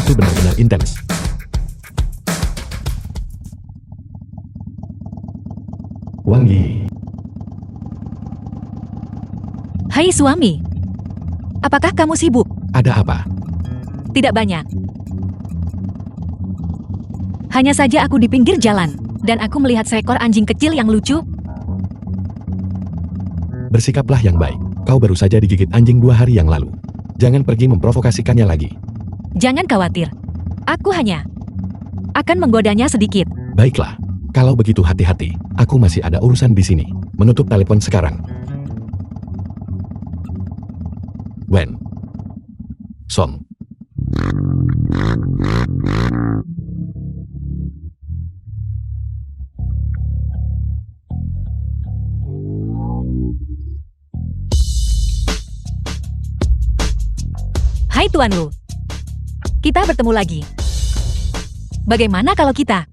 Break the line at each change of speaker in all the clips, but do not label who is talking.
Itu benar-benar intens. Wang Yi.
Hai suami. Apakah kamu sibuk?
Ada apa?
Tidak banyak. Hanya saja aku di pinggir jalan, dan aku melihat seekor anjing kecil yang lucu.
Bersikaplah yang baik. Kau baru saja digigit anjing 2 hari yang lalu. Jangan pergi memprovokasikannya lagi.
Jangan khawatir. Aku hanya akan menggodanya sedikit.
Baiklah. Kalau begitu hati-hati. Aku masih ada urusan di sini. Menutup telepon sekarang. Wen. Song.
Hai Tuan Lu. Kita bertemu lagi. Bagaimana kalau kita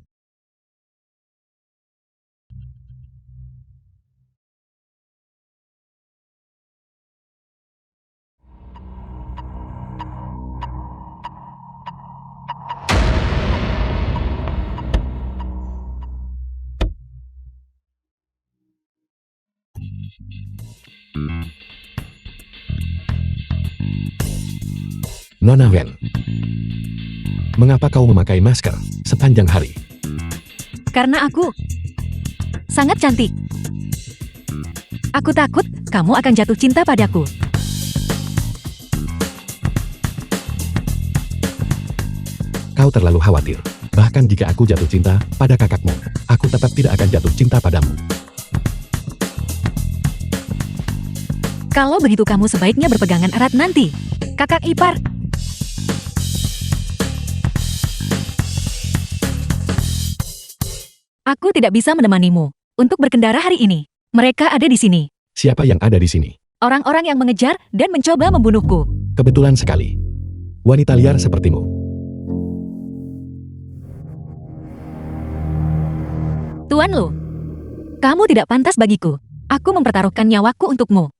Nona Wen. Mengapa kau memakai masker sepanjang hari?
Karena aku sangat cantik. Aku takut kamu akan jatuh cinta padaku.
Kau terlalu khawatir. Bahkan jika aku jatuh cinta pada kakakmu, aku tetap tidak akan jatuh cinta padamu.
Kalau begitu kamu sebaiknya berpegangan erat nanti, kakak ipar. Aku tidak bisa menemanimu untuk berkendara hari ini. Mereka ada di sini.
Siapa yang ada di sini?
Orang-orang yang mengejar dan mencoba membunuhku.
Kebetulan sekali. Wanita liar sepertimu.
Tuan Lu, kamu tidak pantas bagiku. Aku mempertaruhkan nyawaku untukmu.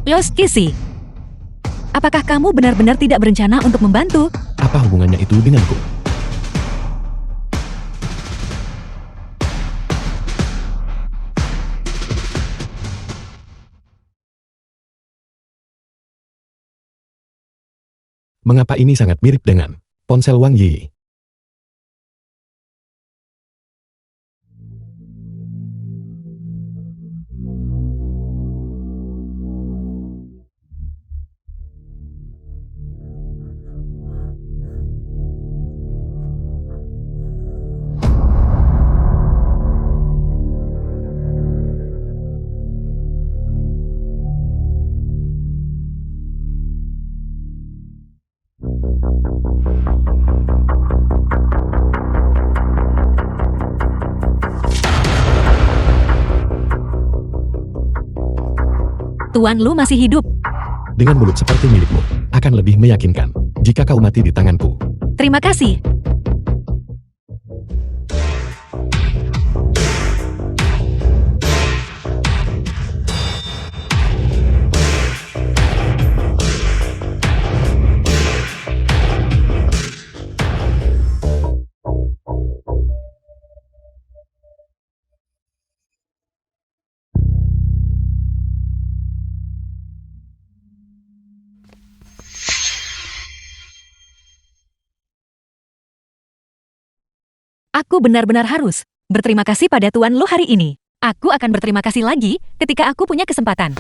Yoshiki, apakah kamu benar-benar tidak berencana untuk membantu?
Apa hubungannya itu denganku? Mengapa ini sangat mirip dengan ponsel Wang Yi?
Tuan Lu masih hidup.
Dengan mulut seperti milikmu, akan lebih meyakinkan jika kau mati di tanganku.
Terima kasih. Aku benar-benar harus berterima kasih pada Tuan Lu hari ini. Aku akan berterima kasih lagi ketika aku punya kesempatan.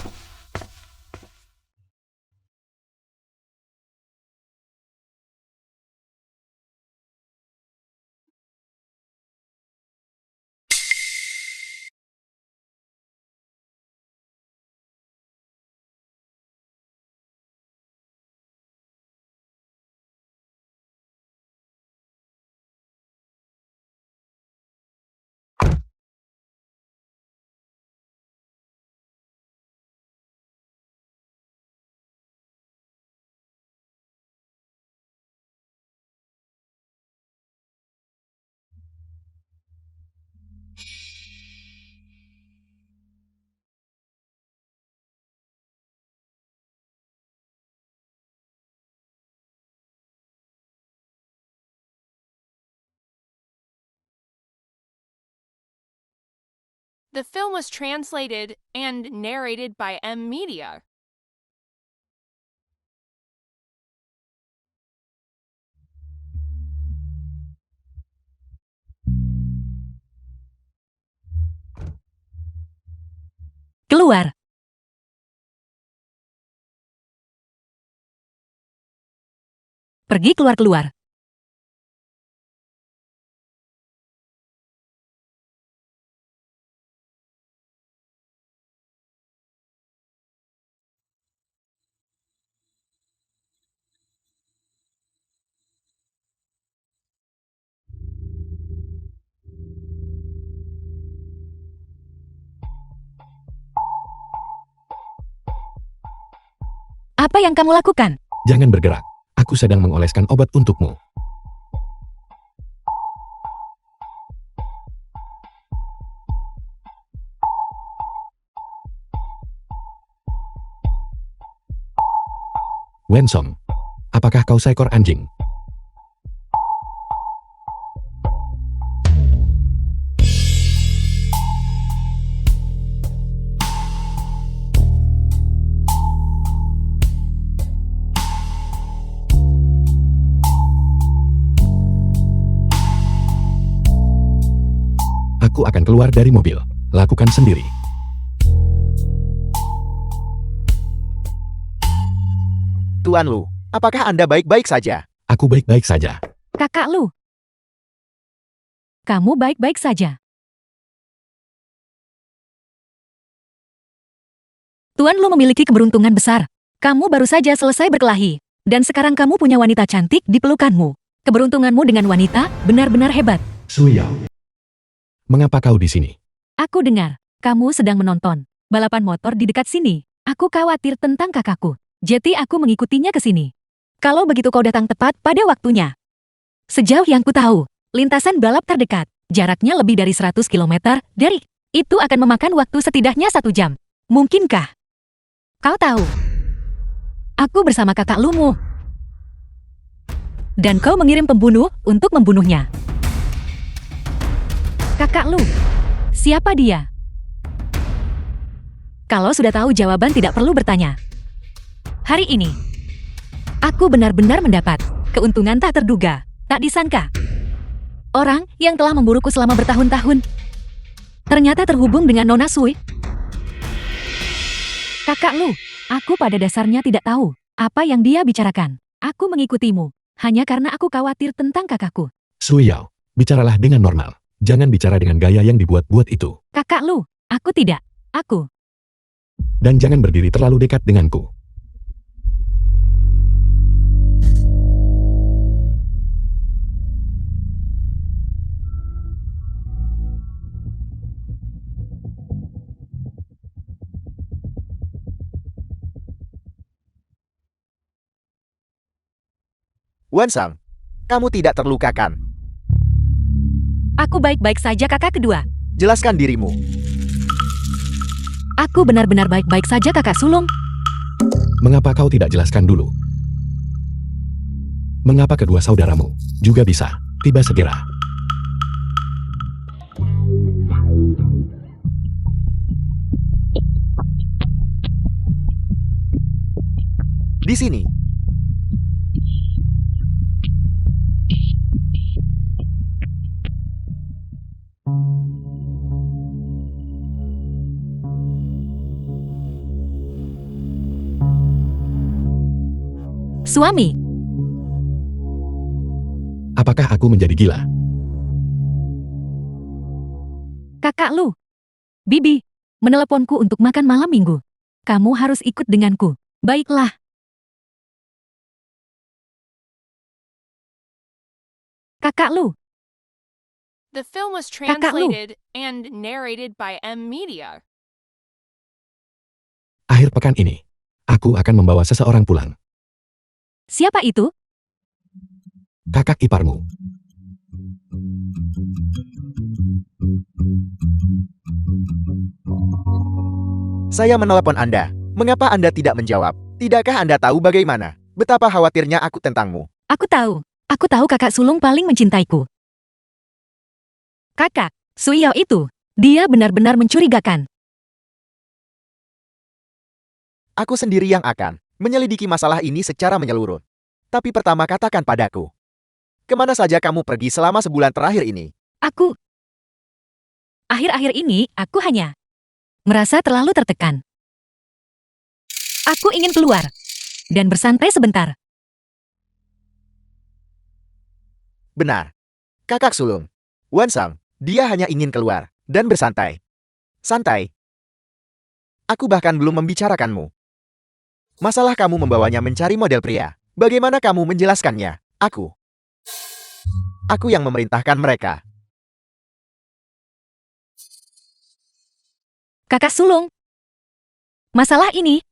The film was translated and narrated by M Media.
Keluar. Pergi keluar-keluar. Apa yang kamu lakukan?
Jangan bergerak. Aku sedang mengoleskan obat untukmu. Wensong, apakah kau seekor anjing? Aku akan keluar dari mobil. Lakukan sendiri.
Tuan Lu, apakah Anda baik-baik saja?
Aku baik-baik saja.
Kakak Lu. Kamu baik-baik saja. Tuan Lu memiliki keberuntungan besar. Kamu baru saja selesai berkelahi. Dan sekarang kamu punya wanita cantik di pelukanmu. Keberuntunganmu dengan wanita benar-benar hebat.
Suyao. Mengapa kau di sini?
Aku dengar, kamu sedang menonton balapan motor di dekat sini. Aku khawatir tentang kakakku. Jadi aku mengikutinya ke sini. Kalau begitu kau datang tepat pada waktunya. Sejauh yang ku tahu, lintasan balap terdekat, jaraknya lebih dari 100 km dari. Itu akan memakan waktu setidaknya 1 jam. Mungkinkah? Kau tahu. Aku bersama kakak Lumu. Dan kau mengirim pembunuh untuk membunuhnya. Kakak Lu, siapa dia? Kalau sudah tahu jawaban tidak perlu bertanya. Hari ini, aku benar-benar mendapat keuntungan tak terduga, tak disangka. Orang yang telah memburuku selama bertahun-tahun, ternyata terhubung dengan Nona Sui. Kakak Lu, aku pada dasarnya tidak tahu apa yang dia bicarakan. Aku mengikutimu, hanya karena aku khawatir tentang kakakku.
Suyao, bicaralah dengan normal. Jangan bicara dengan gaya yang dibuat-buat itu.
Kakak Lu, aku tidak. Aku.
Dan jangan berdiri terlalu dekat denganku.
Wensang, kamu tidak terlukakan.
Aku baik-baik saja kakak kedua.
Jelaskan dirimu.
Aku benar-benar baik-baik saja kakak sulung.
Mengapa kau tidak jelaskan dulu? Mengapa kedua saudaramu juga bisa tiba segera?
Di sini.
Suami,
Apakah aku menjadi gila?
kakak Lu. Bibi, meneleponku untuk makan malam minggu. Kamu harus ikut denganku. Baiklah. Kakak Lu,
The film was
Kakak Lu.
translated and narrated by M Media.
Akhir pekan ini, aku akan membawa seseorang pulang.
siapa itu?
Kakak iparmu.
Saya menelepon Anda. Mengapa Anda tidak menjawab? Tidakkah Anda tahu bagaimana? Betapa khawatirnya aku tentangmu.
Aku tahu. Aku tahu kakak sulung paling mencintaiku. Kakak, Suyao itu, dia benar-benar mencurigakan.
Aku sendiri yang akan menyelidiki masalah ini secara menyeluruh. Tapi pertama katakan padaku. Kemana saja kamu pergi selama sebulan terakhir ini?
Aku. Akhir-akhir ini, aku hanya merasa terlalu tertekan. Aku ingin keluar dan bersantai sebentar.
Benar. Kakak sulung. Wansang, dia hanya ingin keluar dan bersantai. Santai. Aku bahkan belum membicarakanmu. Masalah kamu membawanya mencari model pria. Bagaimana kamu menjelaskannya? Aku yang memerintahkan mereka.
Kakak sulung. Masalah ini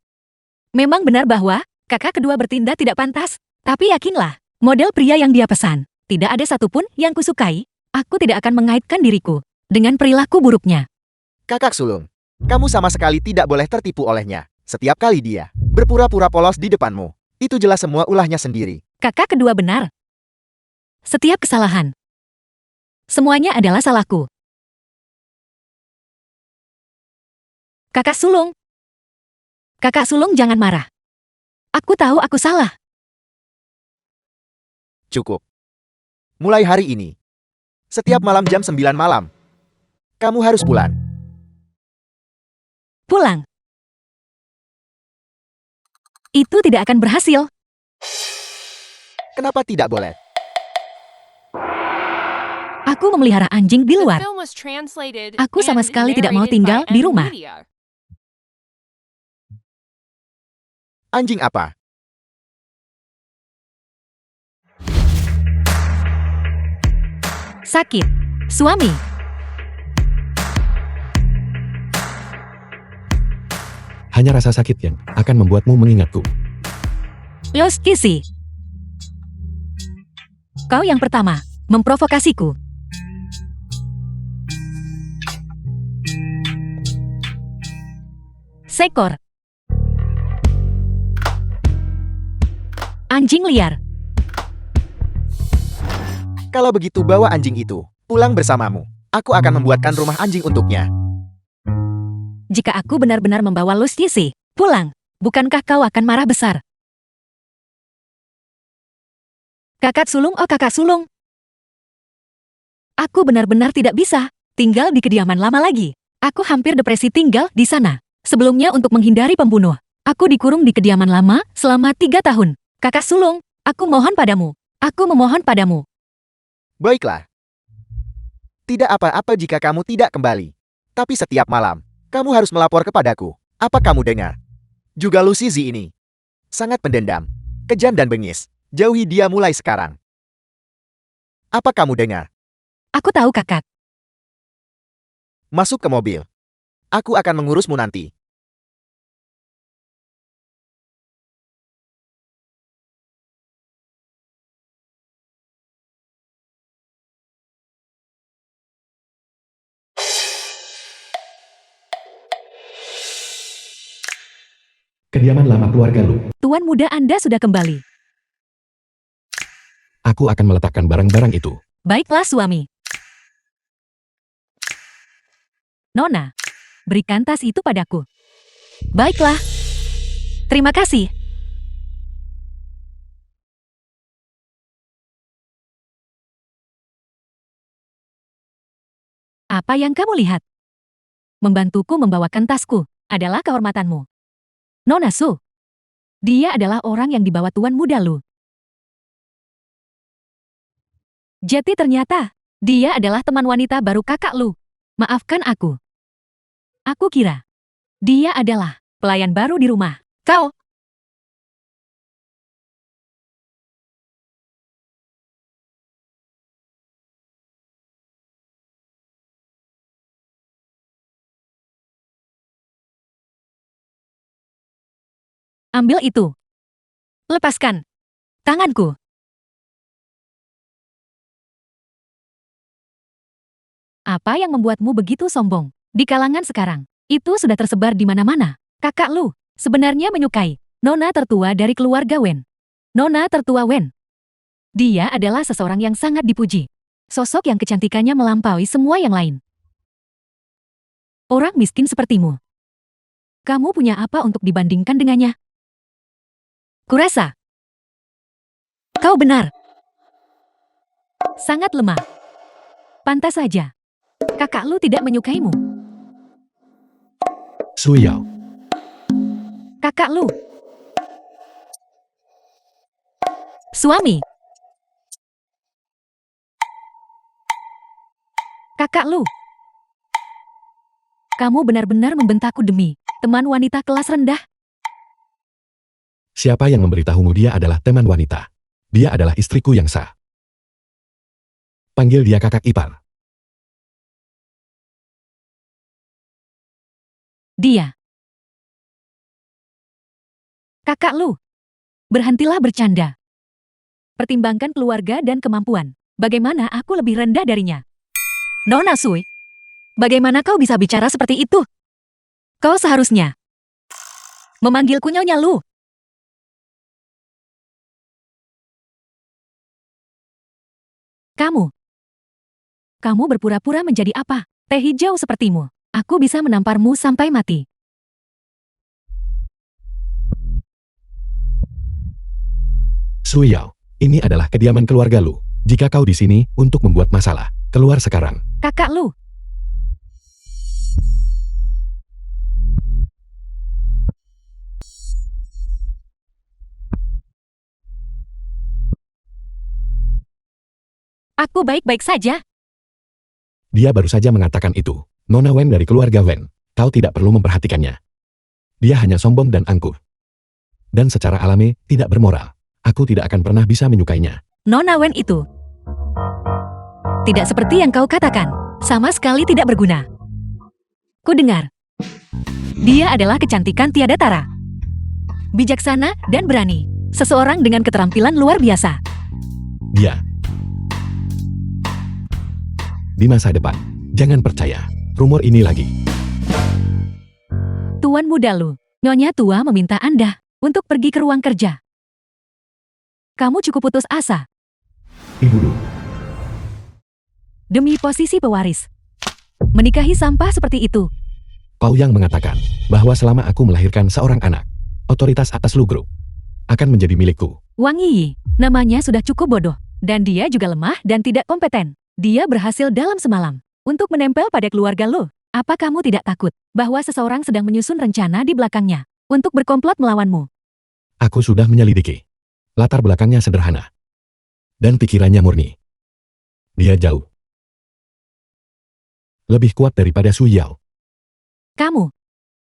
memang benar bahwa kakak kedua bertindak tidak pantas. Tapi yakinlah, model pria yang dia pesan, tidak ada satupun yang kusukai. Aku tidak akan mengaitkan diriku dengan perilaku buruknya.
Kakak sulung, kamu sama sekali tidak boleh tertipu olehnya. Setiap kali dia berpura-pura polos di depanmu, itu jelas semua ulahnya sendiri.
Kakak kedua benar. Setiap kesalahan, semuanya adalah salahku. Kakak sulung. Kakak sulung jangan marah. Aku tahu aku salah.
Cukup. Mulai hari ini, setiap malam jam 9 malam, kamu harus pulang.
Pulang. Itu tidak akan berhasil.
Kenapa tidak boleh?
Aku memelihara anjing di
The
luar.
film was translated
Aku sama
and
sekali tidak mau
narrated
tinggal
by
di
M
rumah.
Media.
Anjing apa?
Sakit. Suami.
Hanya rasa sakit yang akan membuatmu mengingatku.
Los Kisi. Kau yang pertama memprovokasiku. Sekor. Anjing liar.
Kalau begitu bawa anjing itu pulang bersamamu. Aku akan membuatkan rumah anjing untuknya.
Jika aku benar-benar membawa Los Kisi pulang, bukankah kau akan marah besar? Kakak sulung, oh kakak sulung. Aku benar-benar tidak bisa tinggal di kediaman lama lagi. Aku hampir depresi tinggal di sana. Sebelumnya untuk menghindari pembunuh, aku dikurung di kediaman lama selama 3 tahun. Kakak sulung, aku mohon padamu. Aku memohon padamu.
Baiklah. Tidak apa-apa jika kamu tidak kembali. Tapi setiap malam, kamu harus melapor kepadaku. Apa kamu dengar? Juga Lucizi ini. Sangat pendendam, kejam dan bengis. Jauhi dia mulai sekarang. Apa kamu dengar?
Aku tahu kakak.
Masuk ke mobil. Aku akan mengurusmu nanti.
Kediaman lama keluarga Lu.
Tuan muda Anda sudah kembali.
Aku akan meletakkan barang-barang itu.
Baiklah suami. Nona, berikan tas itu padaku. Baiklah. Terima kasih. Apa yang kamu lihat? Membantuku membawakan tasku adalah kehormatanmu. Nona Su. Dia adalah orang yang dibawa Tuan Muda Lu. Jadi ternyata, dia adalah teman wanita baru kakak Lu. Maafkan aku. Aku kira, dia adalah pelayan baru di rumah. Kau, ambil itu. Lepaskan tanganku. Apa yang membuatmu begitu sombong? Di kalangan sekarang, itu sudah tersebar di mana-mana. Kakak Lu sebenarnya menyukai nona tertua dari keluarga Wen. Nona tertua Wen. Dia adalah seseorang yang sangat dipuji. Sosok yang kecantikannya melampaui semua yang lain. Orang miskin sepertimu. Kamu punya apa untuk dibandingkan dengannya? Kurasa kau benar. Sangat lemah. Pantas saja. Kakak Lu tidak menyukaimu.
Su Yao,
Kakak Lu. Suami. Kakak Lu. Kamu benar-benar membentakku demi teman wanita kelas rendah.
siapa yang memberitahumu dia adalah teman wanita? Dia adalah istriku yang sah. Panggil dia kakak ipar.
Dia. Kakak Lu. Berhentilah bercanda. Pertimbangkan keluarga dan kemampuan. Bagaimana aku lebih rendah darinya? Nona Sui. Bagaimana kau bisa bicara seperti itu? Kau seharusnya memanggilku Nyonya Lu. Kamu berpura-pura menjadi apa? Teh hijau sepertimu. Aku bisa menamparmu sampai mati.
Su Yao, ini adalah kediaman keluarga Lu. Jika kau di sini untuk membuat masalah, keluar sekarang.
Kakak Lu. Aku baik-baik saja.
Dia baru saja mengatakan itu. Nona Wen dari keluarga Wen. Kau tidak perlu memperhatikannya. Dia hanya sombong dan angkuh. Dan secara alami, tidak bermoral. Aku tidak akan pernah bisa menyukainya.
Nona Wen itu tidak seperti yang kau katakan. Sama sekali tidak berguna. Ku dengar. Dia adalah kecantikan tiada tara. Bijaksana dan berani. Seseorang dengan keterampilan luar biasa.
Dia. Di masa depan, jangan percaya rumor ini lagi.
Tuan Muda Lu, Nyonya tua meminta Anda untuk pergi ke ruang kerja. Kamu cukup putus asa.
Ibu Lu.
Demi posisi pewaris. Menikahi sampah seperti itu.
Kau yang mengatakan bahwa selama aku melahirkan seorang anak, otoritas atas Lu Group akan menjadi milikku.
Wang Yi, namanya sudah cukup bodoh. Dan dia juga lemah dan tidak kompeten. Dia berhasil dalam semalam untuk menempel pada keluarga Lu. Apa kamu tidak takut bahwa seseorang sedang menyusun rencana di belakangnya untuk berkomplot melawanmu?
Aku sudah menyelidiki. Latar belakangnya sederhana. Dan pikirannya murni. Dia jauh lebih kuat daripada Su Yao.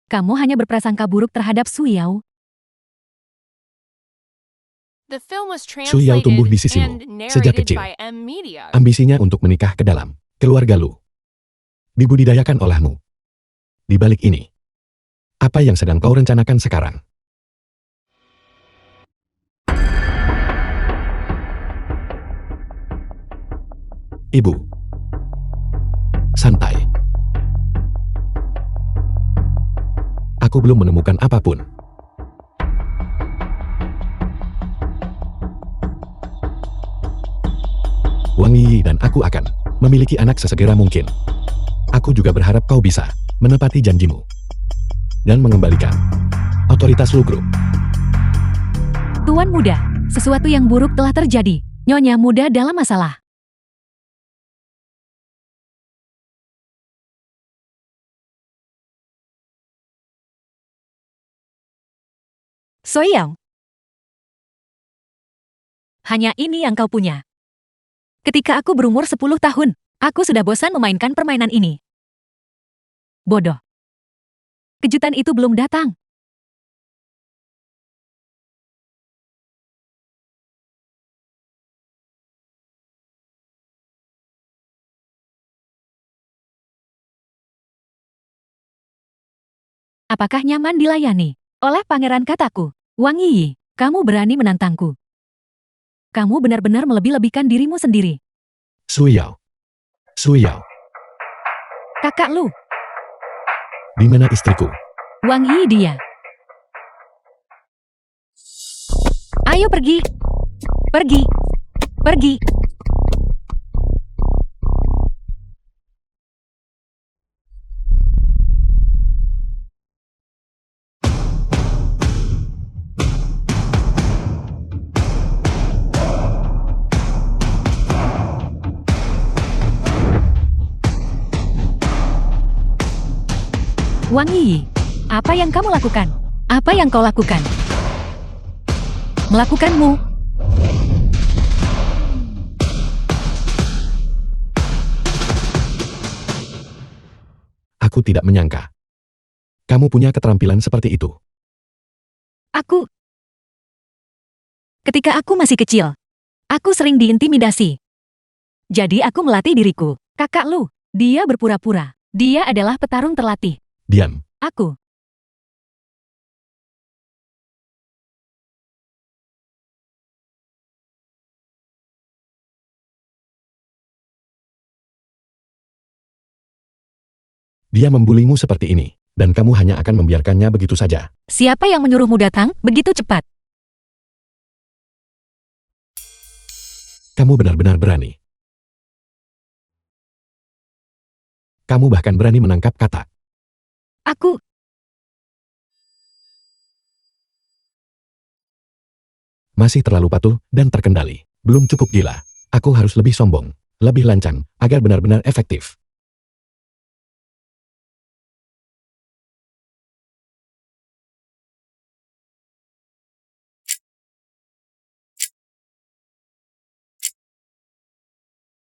Kamu hanya berprasangka buruk terhadap Su Yao.
The film was
Su Yao tumbuh di
translated
sisimu
and
sejak
narrated
kecil.
by M Media.
Ambisinya untuk menikah ke dalam keluarga Lu dibudidayakan olehmu. Di balik ini, apa yang sedang kau rencanakan sekarang? Ibu. Santai. Aku belum menemukan apapun. Wang Yi dan aku akan memiliki anak sesegera mungkin. Aku juga berharap kau bisa menepati janjimu dan mengembalikan otoritas Lu Group.
Tuan Muda, sesuatu yang buruk telah terjadi. Nyonya Muda dalam masalah. Soyang, Hanya ini yang kau punya. Ketika aku berumur 10 tahun, aku sudah bosan memainkan permainan ini. Bodoh. Kejutan itu belum datang. Apakah nyaman dilayani? Oleh pangeran kataku, Wang Yi, kamu berani menantangku. Kamu benar-benar melebih-lebihkan dirimu sendiri.
Suyao. Suyao,
Kakak Lu,
di mana istriku?
Wang Yi dia. Ayo pergi. Pergi. Pergi. Wang Yi, apa yang kamu lakukan? Apa yang kau lakukan? Melakukanmu.
Aku tidak menyangka. Kamu punya keterampilan seperti itu.
Ketika aku masih kecil, aku sering diintimidasi. Jadi aku melatih diriku. Kakak Lu, dia berpura-pura. Dia adalah petarung terlatih.
Diam.
Aku.
Dia membulimu seperti ini, dan kamu hanya akan membiarkannya begitu saja.
Siapa yang menyuruhmu datang begitu cepat?
Kamu benar-benar berani. Kamu bahkan berani menangkap kata.
Aku.
Masih terlalu patuh dan terkendali. Belum cukup gila. Aku harus lebih sombong, lebih lancang, agar benar-benar efektif.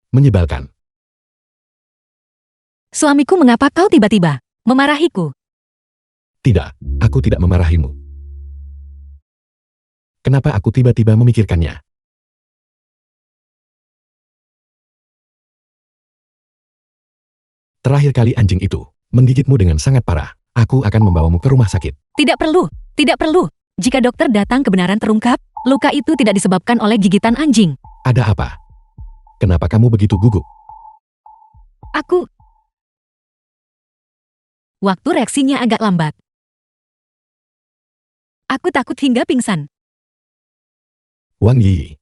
Menyebalkan.
Suamiku, mengapa kau tiba-tiba memarahiku?
Tidak, aku tidak memarahimu. Kenapa aku tiba-tiba memikirkannya? Terakhir kali anjing itu menggigitmu dengan sangat parah. Aku akan membawamu ke rumah sakit.
Tidak perlu, tidak perlu. Jika dokter datang kebenaran terungkap, luka itu tidak disebabkan oleh gigitan anjing.
Ada apa? Kenapa kamu begitu gugup?
Aku. Waktu reaksinya agak lambat. Aku takut hingga pingsan.
Wang Yi.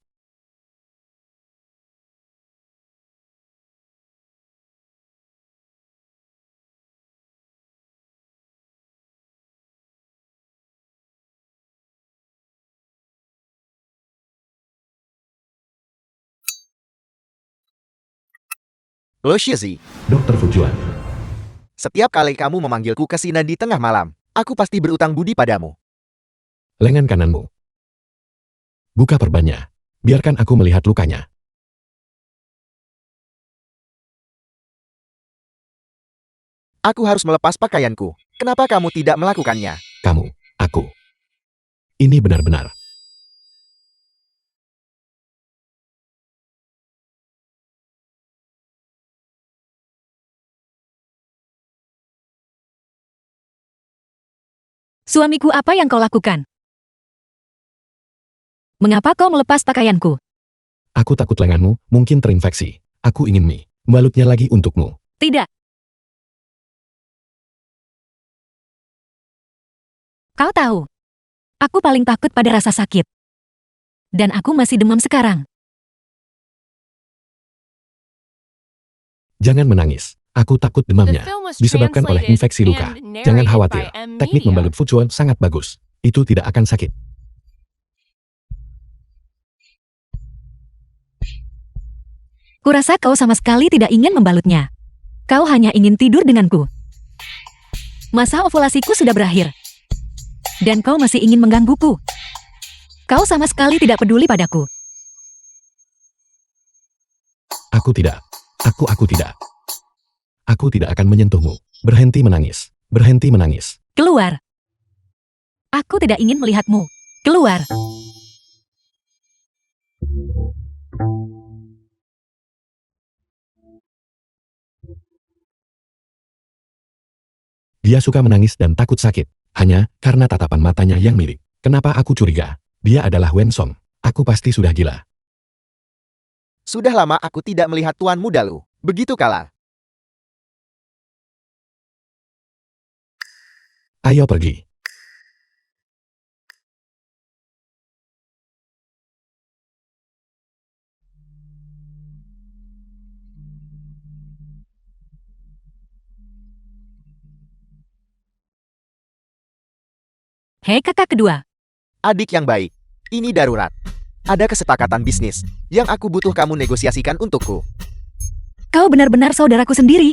Lo Shizi,
Dokter Fujuan.
setiap kali kamu memanggilku ke sini di tengah malam, aku pasti berutang budi padamu.
Lengan kananmu. Buka perbannya. Biarkan aku melihat lukanya.
Aku harus melepas pakaianku. Kenapa kamu tidak melakukannya?
Kamu, aku. Ini benar-benar.
Suamiku, apa yang kau lakukan? Mengapa kau melepas pakaianku?
Aku takut lenganmu mungkin terinfeksi. Aku ingin mie. Balutnya lagi untukmu.
Tidak. Kau tahu, aku paling takut pada rasa sakit. Dan aku masih demam sekarang.
Jangan menangis. Aku takut
The
demamnya
film was
disebabkan oleh
translated
infeksi luka.
and
Jangan
narrated
khawatir.
by M.
Teknik
Media.
membalut Fujuan sangat bagus. Itu tidak akan sakit.
Kurasa kau sama sekali tidak ingin membalutnya. Kau hanya ingin tidur denganku. Masa ovulasiku sudah berakhir. Dan kau masih ingin menggangguku. Kau sama sekali tidak peduli padaku.
Aku tidak. Aku tidak. Aku tidak akan menyentuhmu. Berhenti menangis. Berhenti menangis.
Keluar. Aku tidak ingin melihatmu. Keluar.
Dia suka menangis dan takut sakit. Hanya karena tatapan matanya yang mirip. Kenapa aku curiga? Dia adalah Wen Song. Aku pasti sudah gila.
Sudah lama aku tidak melihat Tuan Muda Lu. Begitu kalah.
Ayo pergi.
Hei kakak kedua.
Adik yang baik. Ini darurat. Ada kesepakatan bisnis yang aku butuh kamu negosiasikan untukku.
Kau benar-benar saudaraku sendiri.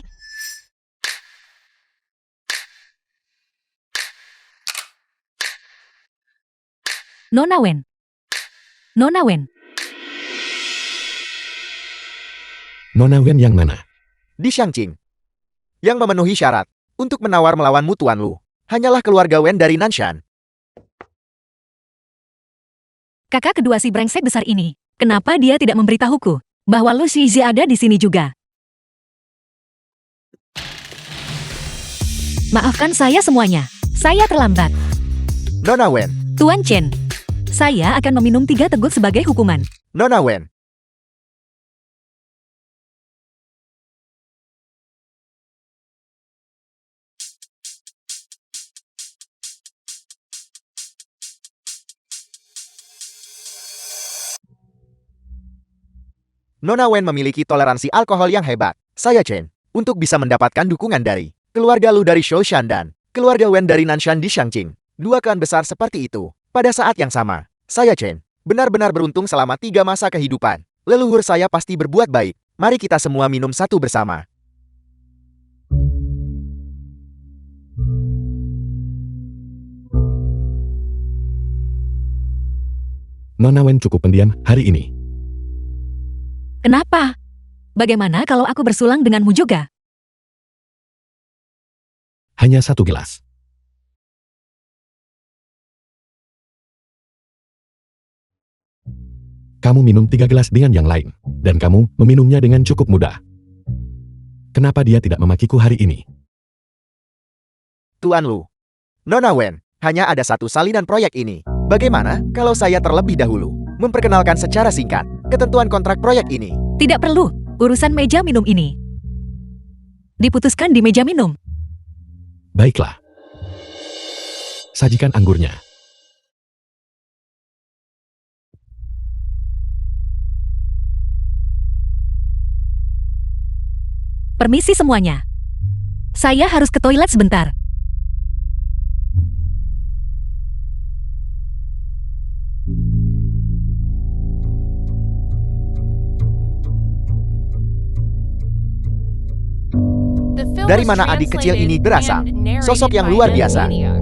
Nona Wen. Nona Wen.
Nona Wen yang mana?
Di Xiangqing. Yang memenuhi syarat untuk menawar melawanmu Tuan Lu. Hanyalah keluarga Wen dari Nanshan.
Kakak kedua si brengsek besar ini. Kenapa dia tidak memberitahuku bahwa Lu Shizi ada di sini juga? Maafkan saya semuanya. Saya terlambat.
Nona Wen.
Tuan Chen. Saya akan meminum 3 teguk sebagai hukuman.
Nona Wen. Nona Wen memiliki toleransi alkohol yang hebat. Saya Chen. Untuk bisa mendapatkan dukungan dari keluarga Lu dari Shoushan dan keluarga Wen dari Nanshan di Xiangqing. 2 klan besar seperti itu. Pada saat yang sama, saya Chen benar-benar beruntung selama 3 masa kehidupan. Leluhur saya pasti berbuat baik. Mari kita semua minum satu bersama.
Nona Wen cukup pendiam hari ini.
Kenapa? Bagaimana kalau aku bersulang denganmu juga?
Hanya 1 gelas. Kamu minum 3 gelas dengan yang lain. Dan kamu meminumnya dengan cukup mudah. Kenapa dia tidak memakiku hari ini?
Tuan Lu. Nona Wen, hanya ada 1 salinan proyek ini. Bagaimana kalau saya terlebih dahulu memperkenalkan secara singkat ketentuan kontrak proyek ini?
Tidak perlu. Urusan meja minum ini diputuskan di meja minum.
Baiklah. Sajikan anggurnya.
Permisi semuanya. Saya harus ke toilet sebentar.
The film
Dari
was
mana adik kecil ini
translated
berasal?
and narrated
Sosok yang
by
luar
Ed
biasa.
Maniac.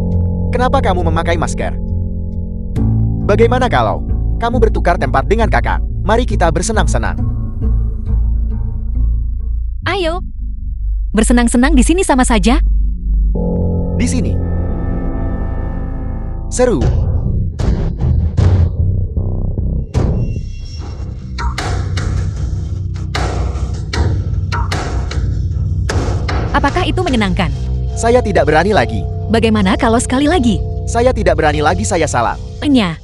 Kenapa kamu memakai masker? Bagaimana kalau kamu bertukar tempat dengan kakak? Mari kita bersenang-senang.
Ayo. Bersenang-senang di sini sama saja.
Di sini. Seru.
Apakah itu menyenangkan?
Saya tidak berani lagi.
Bagaimana kalau sekali lagi?
Saya tidak berani lagi, saya salah.
Enya.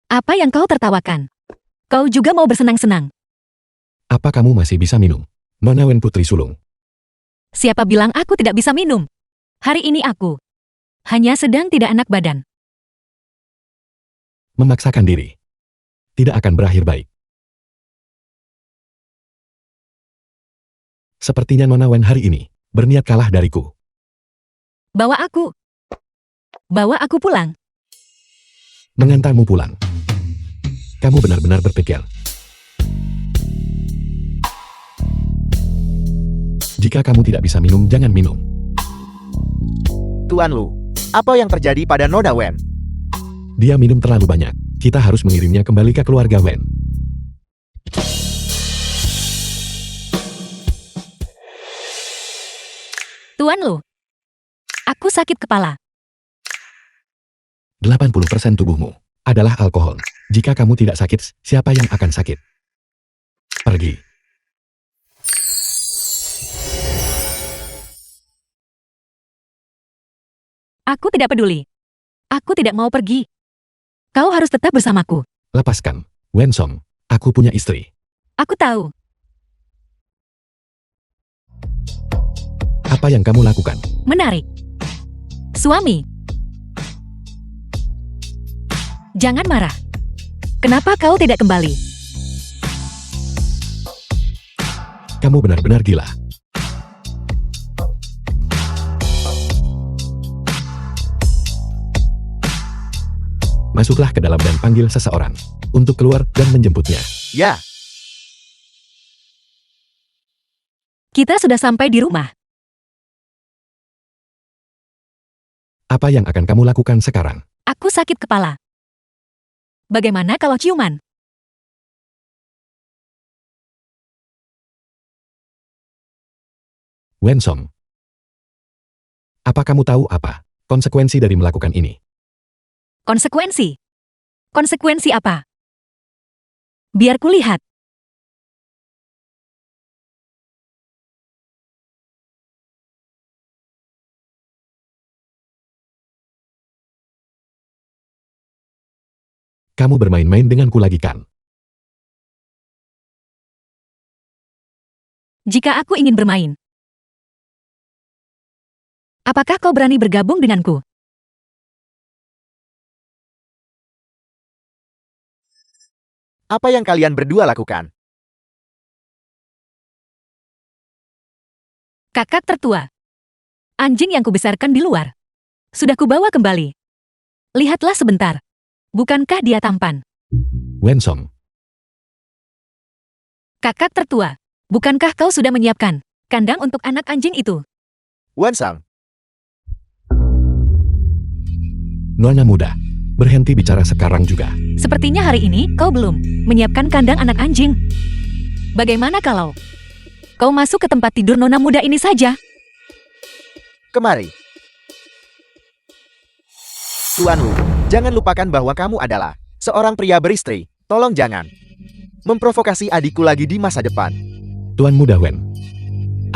Apa yang kau tertawakan? Kau juga mau bersenang-senang?
Apa kamu masih bisa minum? Nona Wen Putri Sulung.
Siapa bilang aku tidak bisa minum? Hari ini aku hanya sedang tidak enak badan.
Memaksakan diri. Tidak akan berakhir baik. Sepertinya Nona Wen hari ini berniat kalah dariku.
Bawa aku. Bawa aku pulang.
Mengantarmu pulang. Kamu benar-benar berpikir. Jika kamu tidak bisa minum, jangan minum.
Tuan Lu, apa yang terjadi pada Nona Wen?
Dia minum terlalu banyak. Kita harus mengirimnya kembali ke keluarga Wen.
Tuan Lu, aku sakit kepala.
80% tubuhmu adalah alkohol. Jika kamu tidak sakit, siapa yang akan sakit? Pergi.
Aku tidak peduli. Aku tidak mau pergi. Kau harus tetap bersamaku.
Lepaskan. Wen Song, aku punya istri.
Aku tahu.
Apa yang kamu lakukan?
Menarik. Suami. Jangan marah. Kenapa kau tidak kembali?
Kamu benar-benar gila. Masuklah ke dalam dan panggil seseorang untuk keluar dan menjemputnya.
Ya,
Kita sudah sampai di rumah.
Apa yang akan kamu lakukan sekarang?
Aku sakit kepala. Bagaimana kalau ciuman?
Wen Song. Apa kamu tahu apa konsekuensi dari melakukan ini?
Konsekuensi? Konsekuensi apa? Biar kulihat.
Kamu bermain-main denganku lagi kan?
Jika aku ingin bermain, apakah kau berani bergabung denganku?
apa yang kalian berdua lakukan?
Kakak tertua. Anjing yang kubesarkan di luar. Sudah kubawa kembali. Lihatlah sebentar. Bukankah dia tampan?
Wen Song.
Kakak tertua. Bukankah kau sudah menyiapkan kandang untuk anak anjing itu?
Wen Sang,
Nona muda. Berhenti bicara sekarang juga.
Sepertinya hari ini kau belum menyiapkan kandang anak anjing. Bagaimana kalau kau masuk ke tempat tidur nona muda ini saja?
kemari. Tuan Lu, jangan lupakan bahwa kamu adalah seorang pria beristri. Tolong jangan memprovokasi adikku lagi di masa depan.
Tuan muda Wen.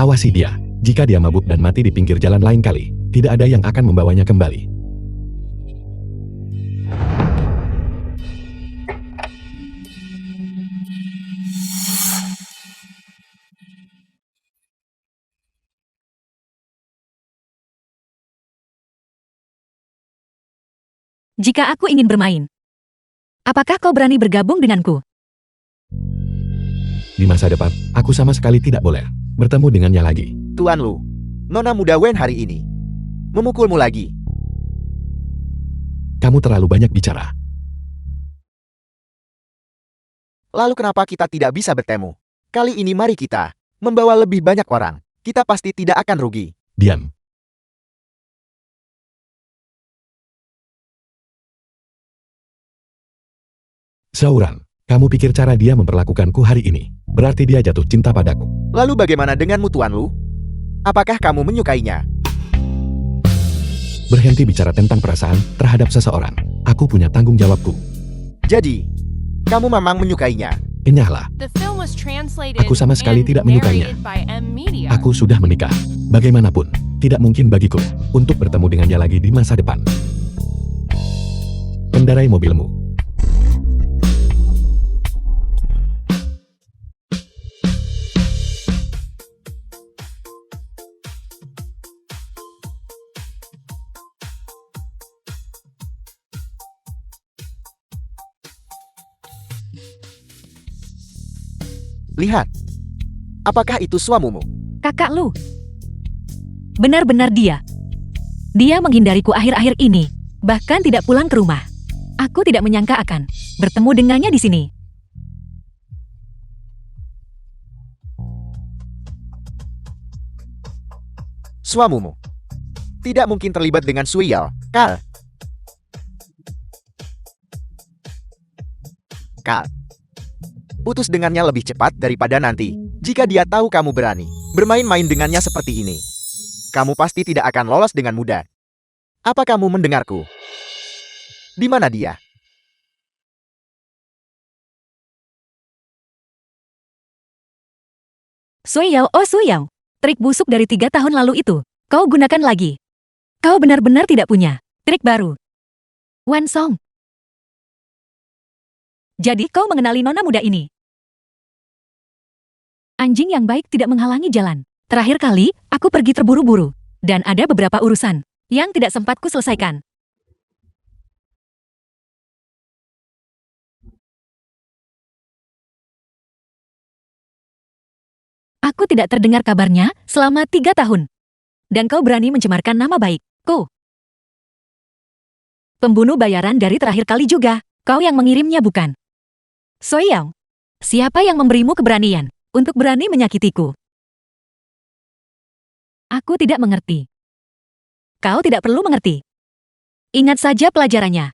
Awasi dia. Jika dia mabuk dan mati di pinggir jalan lain kali, tidak ada yang akan membawanya kembali.
Jika aku ingin bermain, apakah kau berani bergabung denganku?
Di masa depan, aku sama sekali tidak boleh bertemu dengannya lagi.
Tuan Lu, Nona muda Wen hari ini memukulmu lagi.
Kamu terlalu banyak bicara.
Lalu kenapa kita tidak bisa bertemu? Kali ini mari kita membawa lebih banyak orang. Kita pasti tidak akan rugi.
Diam. Zhao-ran, kamu pikir cara dia memperlakukanku hari ini berarti dia jatuh cinta padaku?
Lalu bagaimana denganmu Tuan Lu? Apakah kamu menyukainya?
Berhenti bicara tentang perasaan terhadap seseorang. Aku punya tanggung jawabku.
Jadi, kamu memang menyukainya.
Enyahlah.
The film was translated
Aku sama sekali
and
tidak menyukainya.
narrated by M Media.
Aku sudah menikah. Bagaimanapun, tidak mungkin bagiku untuk bertemu dengannya lagi di masa depan. Kendarai mobilmu.
Lihat. Apakah itu suamimu?
Kakak Lu. Benar-benar dia. Dia menghindariku akhir-akhir ini, bahkan tidak pulang ke rumah. Aku tidak menyangka akan bertemu dengannya di sini.
Suamimu. Tidak mungkin terlibat dengan Sui Yao. Kal. Putus dengannya lebih cepat daripada nanti. Jika dia tahu kamu berani bermain-main dengannya seperti ini, kamu pasti tidak akan lolos dengan mudah. Apa kamu mendengarku? Di mana dia?
Sui Yao, oh Sui Yao. Trik busuk dari 3 tahun lalu itu, kau gunakan lagi. Kau benar-benar tidak punya trik baru. Wan Song. Jadi kau mengenali nona muda ini. Anjing yang baik tidak menghalangi jalan. Terakhir kali, aku pergi terburu-buru. Dan ada beberapa urusan yang tidak sempat ku selesaikan. Aku tidak terdengar kabarnya selama 3 tahun. Dan kau berani mencemarkan nama baikku. Pembunuh bayaran dari terakhir kali juga. Kau yang mengirimnya bukan? Sui Yao, siapa yang memberimu keberanian untuk berani menyakitiku? Aku tidak mengerti. Kau tidak perlu mengerti. Ingat saja pelajarannya.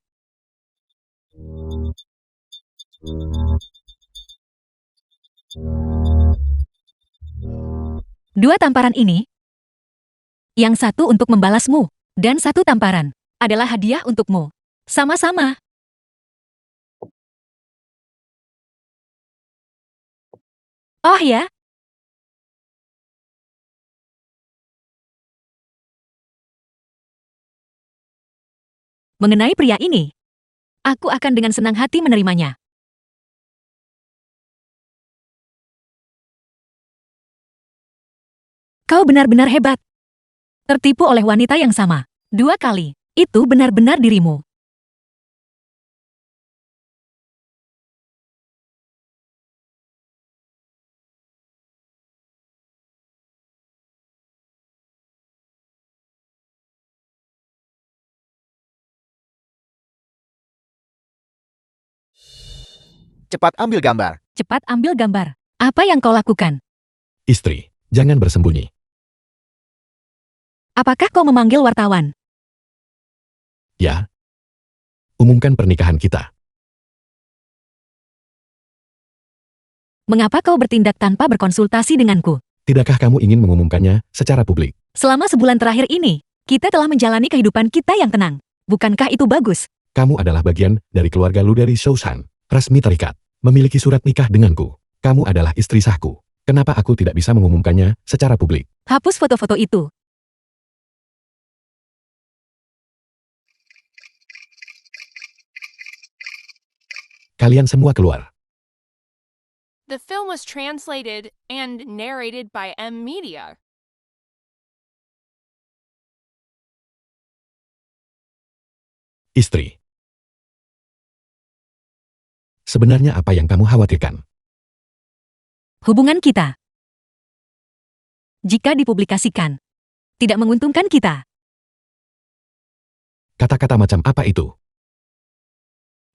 Dua tamparan ini, yang satu untuk membalasmu, dan satu tamparan adalah hadiah untukmu. Sama-sama. Oh ya? Mengenai pria ini, aku akan dengan senang hati menerimanya. Kau benar-benar hebat. Tertipu oleh wanita yang sama 2 kali. Itu benar-benar dirimu.
Cepat ambil gambar.
Cepat ambil gambar. Apa yang kau lakukan?
Istri, jangan bersembunyi.
Apakah kau memanggil wartawan?
Ya. Umumkan pernikahan kita.
Mengapa kau bertindak tanpa berkonsultasi denganku?
Tidakkah kamu ingin mengumumkannya secara publik?
Selama sebulan terakhir ini, kita telah menjalani kehidupan kita yang tenang. Bukankah itu bagus?
Kamu adalah bagian dari keluarga lu dari Shousan. Resmi terikat. Memiliki surat nikah denganku. Kamu adalah istri sahku. Kenapa aku tidak bisa mengumumkannya secara publik?
Hapus foto-foto itu.
Kalian semua keluar.
The film was translated and narrated by M Media.
Istri. Sebenarnya apa yang kamu khawatirkan?
Hubungan kita, jika dipublikasikan, tidak menguntungkan kita.
Kata-kata macam apa itu?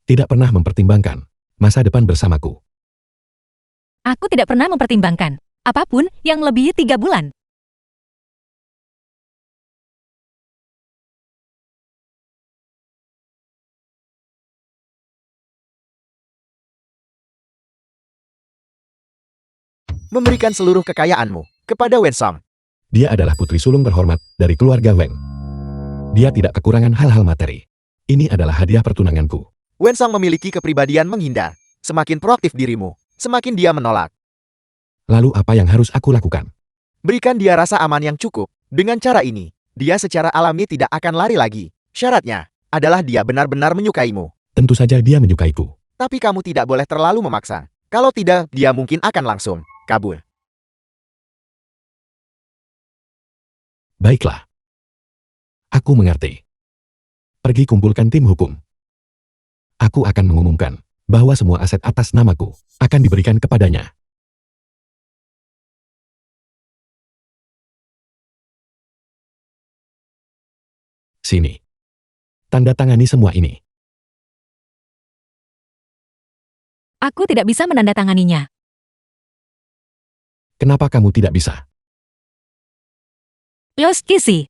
Tidak pernah mempertimbangkan masa depan bersamaku.
Aku tidak pernah mempertimbangkan apapun yang lebih 3 bulan.
Memberikan seluruh kekayaanmu kepada Wen Song.
Dia adalah putri sulung terhormat dari keluarga Wang. Dia tidak kekurangan hal-hal materi. Ini adalah hadiah pertunanganku.
Wen Song memiliki kepribadian menghindar. Semakin proaktif dirimu, semakin dia menolak.
Lalu apa yang harus aku lakukan?
Berikan dia rasa aman yang cukup. Dengan cara ini, dia secara alami tidak akan lari lagi. Syaratnya adalah dia benar-benar menyukaimu.
Tentu saja dia menyukaiku.
Tapi kamu tidak boleh terlalu memaksa. Kalau tidak, dia mungkin akan langsung kabur.
Baiklah. Aku mengerti. Pergi kumpulkan tim hukum. Aku akan mengumumkan bahwa semua aset atas namaku akan diberikan kepadanya. Sini. Tanda tangani semua ini.
Aku tidak bisa menandatanganinya.
Kenapa kamu tidak bisa?
Yoskisi,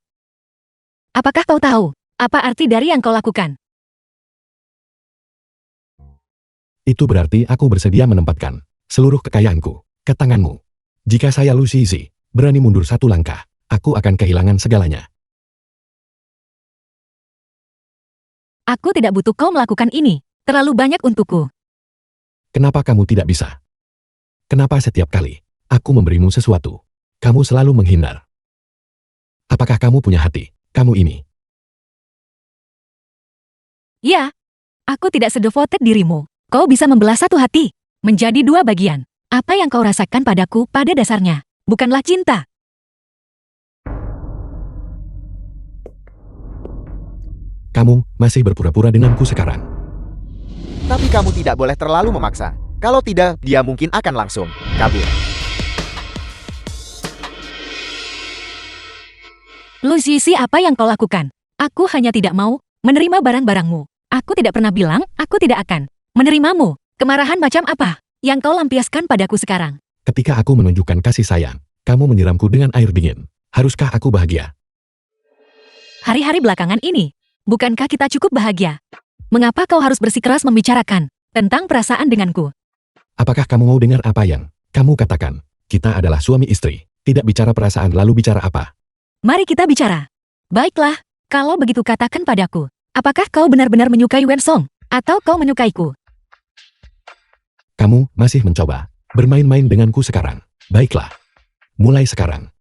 Apakah kau tahu apa arti dari yang kau lakukan?
Itu berarti aku bersedia menempatkan seluruh kekayaanku ke tanganmu. Jika saya Lu Shizi berani mundur satu langkah, aku akan kehilangan segalanya.
Aku tidak butuh kau melakukan ini. Terlalu banyak untukku.
Kenapa kamu tidak bisa? Kenapa setiap kali aku memberimu sesuatu, kamu selalu menghindar? Apakah kamu punya hati, kamu ini?
Ya, aku tidak sedevoted dirimu. Kau bisa membelah satu hati menjadi dua bagian. Apa yang kau rasakan padaku pada dasarnya bukanlah cinta.
Kamu masih berpura-pura denganku sekarang.
Tapi kamu tidak boleh terlalu memaksa. Kalau tidak, dia mungkin akan langsung kabur.
Lu Shizi, apa yang kau lakukan? Aku hanya tidak mau menerima barang-barangmu. Aku tidak pernah bilang aku tidak akan menerimamu. Kemarahan macam apa yang kau lampiaskan padaku sekarang?
Ketika aku menunjukkan kasih sayang, kamu menyiramku dengan air dingin. Haruskah aku bahagia?
Hari-hari belakangan ini, bukankah kita cukup bahagia? Mengapa kau harus bersikeras membicarakan tentang perasaan denganku?
Apakah kamu mau dengar apa yang kamu katakan? Kita adalah suami istri. Tidak bicara perasaan lalu bicara apa?
Mari kita bicara. Baiklah, kalau begitu katakan padaku. Apakah kau benar-benar menyukai Wen Song? Atau kau menyukaiku?
Kamu masih mencoba bermain-main denganku sekarang. Baiklah. Mulai sekarang.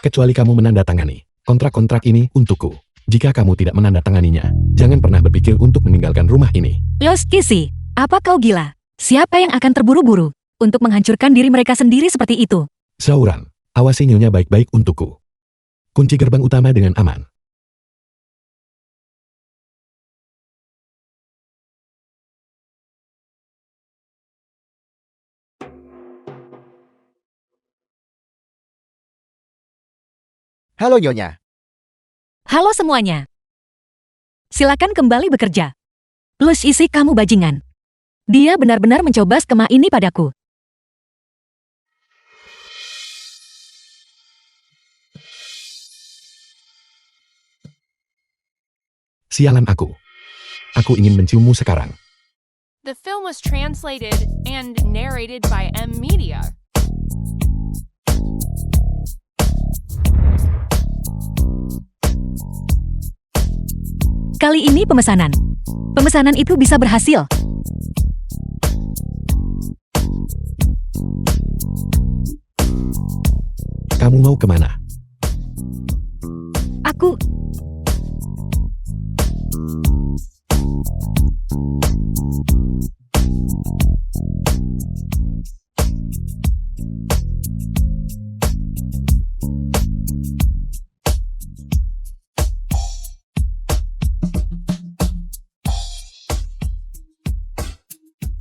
Kecuali kamu menandatangani kontrak-kontrak ini untukku. Jika kamu tidak menandatanganinya, jangan pernah berpikir untuk meninggalkan rumah ini.
Lu Shizi, apa kau gila? Siapa yang akan terburu-buru untuk menghancurkan diri mereka sendiri seperti itu?
Zauran, awasi nyonya baik-baik untukku. Kunci gerbang utama dengan aman.
Halo Nyonya.
Halo semuanya. Silakan kembali bekerja. Lu Shizi, kamu bajingan. Dia benar-benar mencoba skema ini padaku.
Sialan aku. Aku ingin menciummu sekarang.
The film was translated and narrated by M Media.
Kali ini pemesanan. Pemesanan itu bisa berhasil.
Kamu mau kemana?
Aku...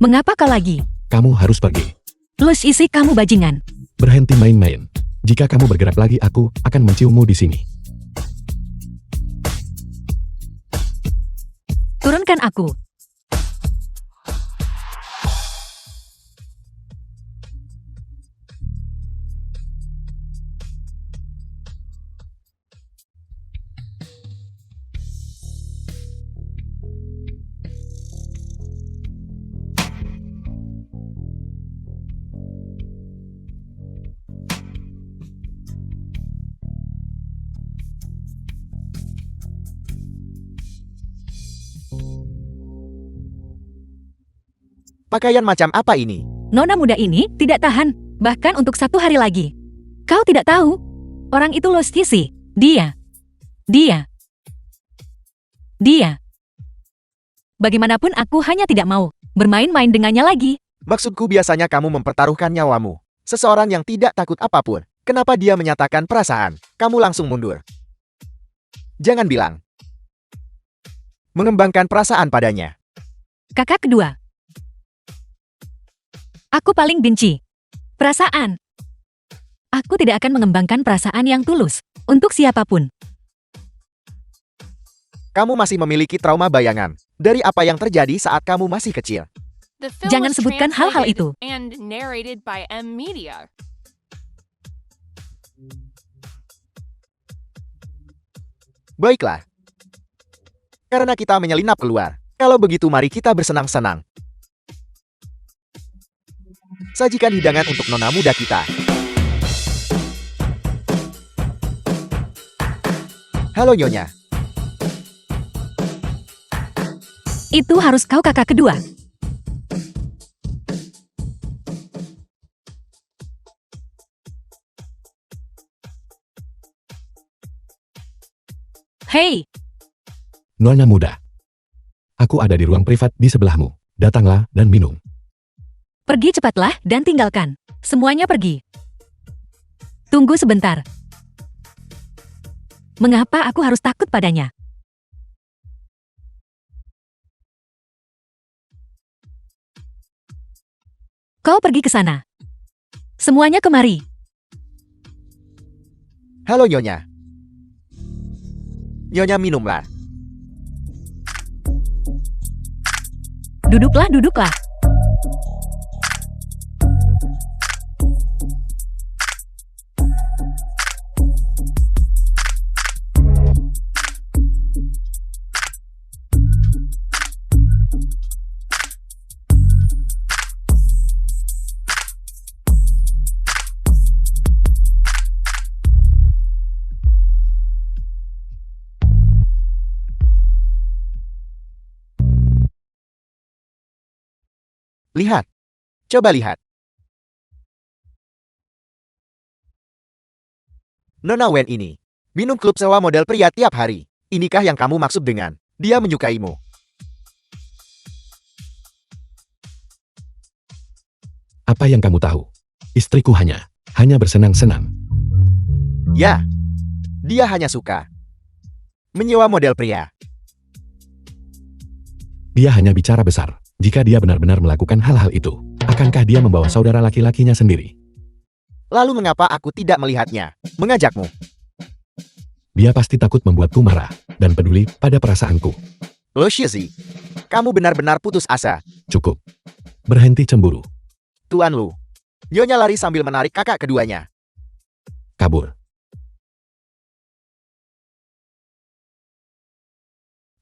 Mengapa kau lagi?
Kamu harus pergi.
Lu Shizi, kamu bajingan.
Berhenti main-main. Jika kamu bergerak lagi, aku akan menciummu di sini.
Turunkan aku.
Pakaian macam apa ini?
Nona muda ini tidak tahan, bahkan untuk 1 hari lagi. Kau tidak tahu? Orang itu Lu Shizi. Dia. Bagaimanapun aku hanya tidak mau bermain-main dengannya lagi.
Maksudku biasanya kamu mempertaruhkan nyawamu. Seseorang yang tidak takut apapun. Kenapa dia menyatakan perasaan? Kamu langsung mundur. Jangan bilang. Mengembangkan perasaan padanya.
Kakak kedua. Aku paling benci perasaan. Aku tidak akan mengembangkan perasaan yang tulus untuk siapapun.
Kamu masih memiliki trauma bayangan dari apa yang terjadi saat kamu masih kecil.
The film
Jangan
was
sebutkan hal-hal
translated
itu.
and narrated by M Media.
Baiklah. Karena kita menyelinap keluar. Kalau begitu mari kita bersenang-senang. Sajikan hidangan untuk nona muda kita. Halo Nyonya.
Itu harus kau kakak kedua. Hei,
Nona muda. Aku ada di ruang privat di sebelahmu. Datanglah dan minum.
pergi cepatlah dan tinggalkan. Semuanya pergi. Tunggu sebentar. Mengapa aku harus takut padanya? Kau pergi ke sana. Semuanya kemari.
Halo Nyonya. Nyonya minumlah.
Duduklah, duduklah.
Lihat. Coba lihat. Nona Wen ini. Minum klub sewa model pria tiap hari. Inikah yang kamu maksud dengan dia menyukaimu?
Apa yang kamu tahu? Istriku hanya bersenang-senang.
Ya. Dia hanya suka menyewa model pria.
Dia hanya bicara besar. Jika dia benar-benar melakukan hal-hal itu, akankah dia membawa saudara laki-lakinya sendiri?
Lalu mengapa aku tidak melihatnya? Mengajakmu.
Dia pasti takut membuatku marah dan peduli pada perasaanku.
Lo Shizi. Kamu benar-benar putus asa.
Cukup. Berhenti cemburu.
Tuan Lu. Nyonya lari sambil menarik kakak keduanya.
Kabur.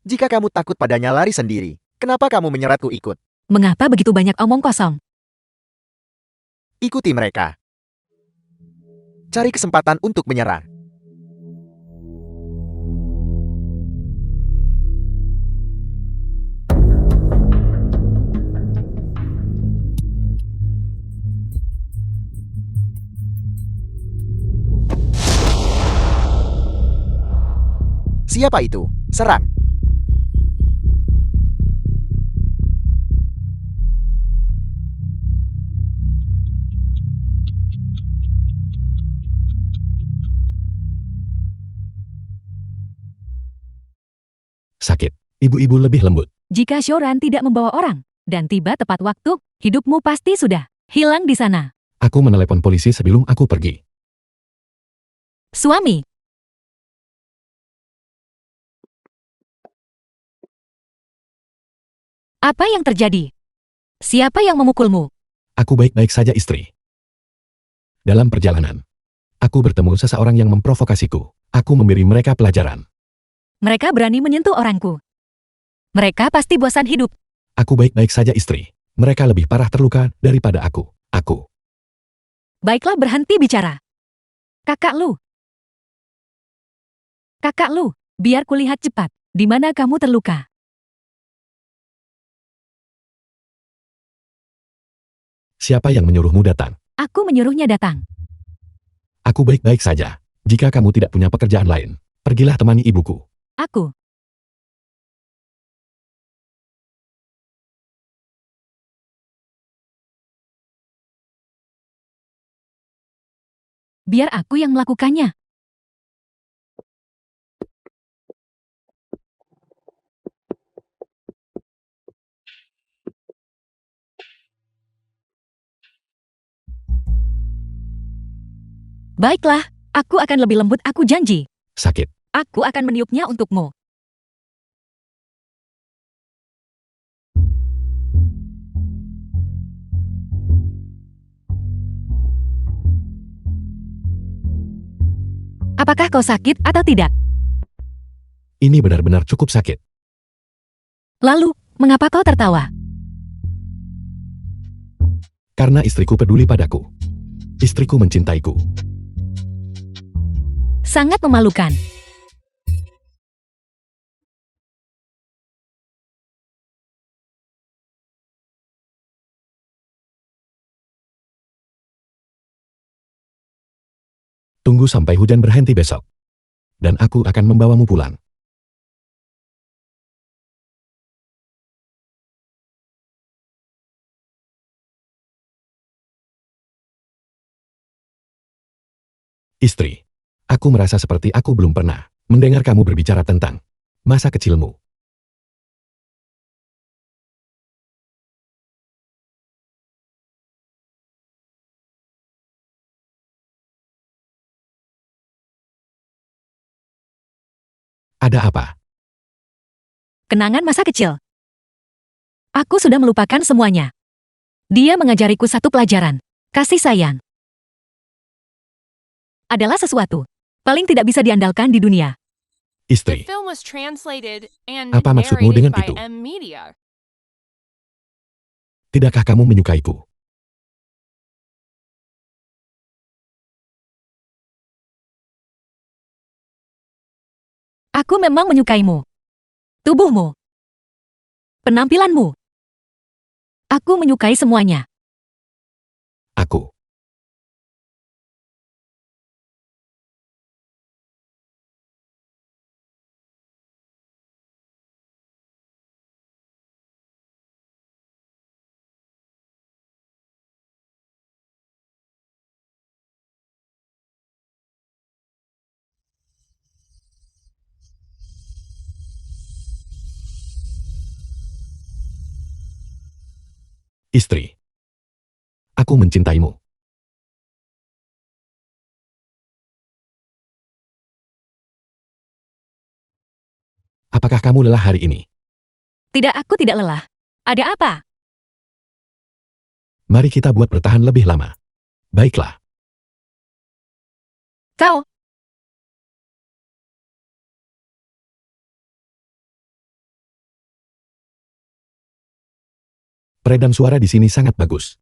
Jika kamu takut padanya lari sendiri, kenapa kamu menyeretku ikut?
Mengapa begitu banyak omong kosong?
Ikuti mereka. Cari kesempatan untuk menyerang. Siapa itu? Serang.
Sakit. Ibu-ibu lebih lembut.
Jika Shoran tidak membawa orang dan tiba tepat waktu, hidupmu pasti sudah hilang di sana.
Aku menelepon polisi sebelum aku pergi.
Suami, apa yang terjadi? Siapa yang memukulmu?
Aku baik-baik saja istri. Dalam perjalanan, aku bertemu seseorang yang memprovokasiku. Aku memberi mereka pelajaran.
Mereka berani menyentuh orangku. Mereka pasti bosan hidup.
Aku baik-baik saja istri. Mereka lebih parah terluka daripada aku. Aku.
Baiklah, berhenti bicara. Kakak Lu. Kakak Lu, biar kulihat cepat. Di mana kamu terluka?
Siapa yang menyuruhmu datang?
Aku menyuruhnya datang.
Aku baik-baik saja. Jika kamu tidak punya pekerjaan lain, pergilah temani ibuku.
Aku. Biar aku yang melakukannya. Baiklah, aku akan lebih lembut, aku janji.
Sakit.
Aku akan meniupnya untukmu. Apakah kau sakit atau tidak?
Ini benar-benar cukup sakit.
Lalu, mengapa kau tertawa?
Karena istriku peduli padaku. Istriku mencintaiku.
Sangat memalukan.
Tunggu sampai hujan berhenti besok. Dan aku akan membawamu pulang. Istri, aku merasa seperti aku belum pernah mendengar kamu berbicara tentang masa kecilmu. Ada apa?
Kenangan masa kecil. Aku sudah melupakan semuanya. Dia mengajariku satu pelajaran. Kasih sayang adalah sesuatu paling tidak bisa diandalkan di dunia.
The
Istri,
film was translated and
Apa maksudmu
narrated
dengan
by
itu?
M Media.
tidakkah kamu menyukaiku?
Aku memang menyukaimu. Tubuhmu. Penampilanmu. Aku menyukai semuanya.
Aku. Istri. Aku mencintaimu. Apakah kamu lelah hari ini?
Tidak, aku tidak lelah. Ada apa?
Mari kita buat bertahan lebih lama. Baiklah.
Kau.
Peredam suara di sini sangat bagus.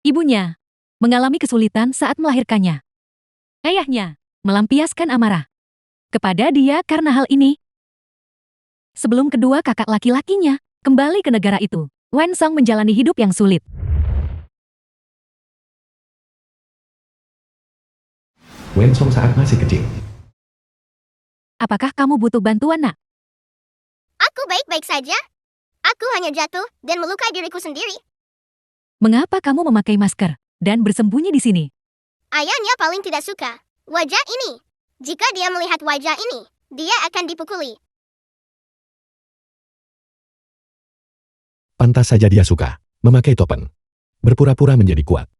Ibunya mengalami kesulitan saat melahirkannya. Ayahnya melampiaskan amarah kepada dia karena hal ini. Sebelum kedua kakak laki-lakinya kembali ke negara itu, Wen Song menjalani hidup yang sulit.
Wen Song saat masih kecil.
Apakah kamu butuh bantuan, nak?
Aku baik-baik saja. Aku hanya jatuh dan melukai diriku sendiri.
Mengapa kamu memakai masker dan bersembunyi di sini?
Ayahnya paling tidak suka wajah ini. Jika dia melihat wajah ini, dia akan dipukuli.
Pantas saja dia suka memakai topeng. Berpura-pura menjadi kuat.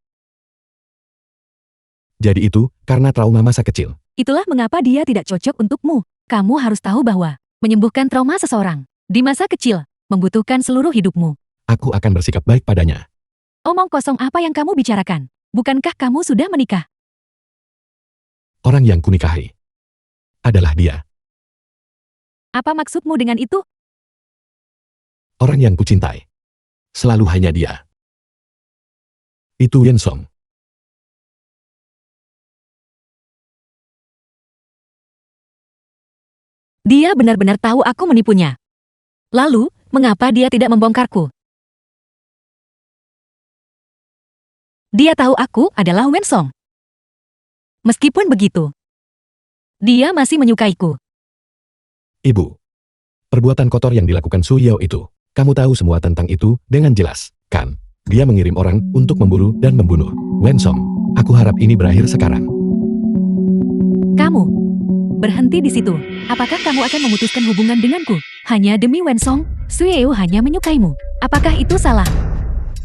Jadi itu karena trauma masa kecil.
Itulah mengapa dia tidak cocok untukmu. Kamu harus tahu bahwa menyembuhkan trauma seseorang di masa kecil membutuhkan seluruh hidupmu.
Aku akan bersikap baik padanya.
Omong kosong apa yang kamu bicarakan? Bukankah kamu sudah menikah?
Orang yang kunikahi adalah dia.
Apa maksudmu dengan itu?
Orang yang kucintai. Selalu hanya dia. Itu Yen Song.
Dia benar-benar tahu aku menipunya. Lalu, mengapa dia tidak membongkarku? Dia tahu aku adalah Wen Song. Meskipun begitu, dia masih menyukaiku.
Ibu. Perbuatan kotor yang dilakukan Su Yao itu. Kamu tahu semua tentang itu dengan jelas, kan? Dia mengirim orang untuk memburu dan membunuh Wen Song. Aku harap ini berakhir sekarang.
Kamu berhenti di situ. Apakah kamu akan memutuskan hubungan denganku hanya demi Wen Song? Suiyeo hanya menyukaimu. Apakah itu salah?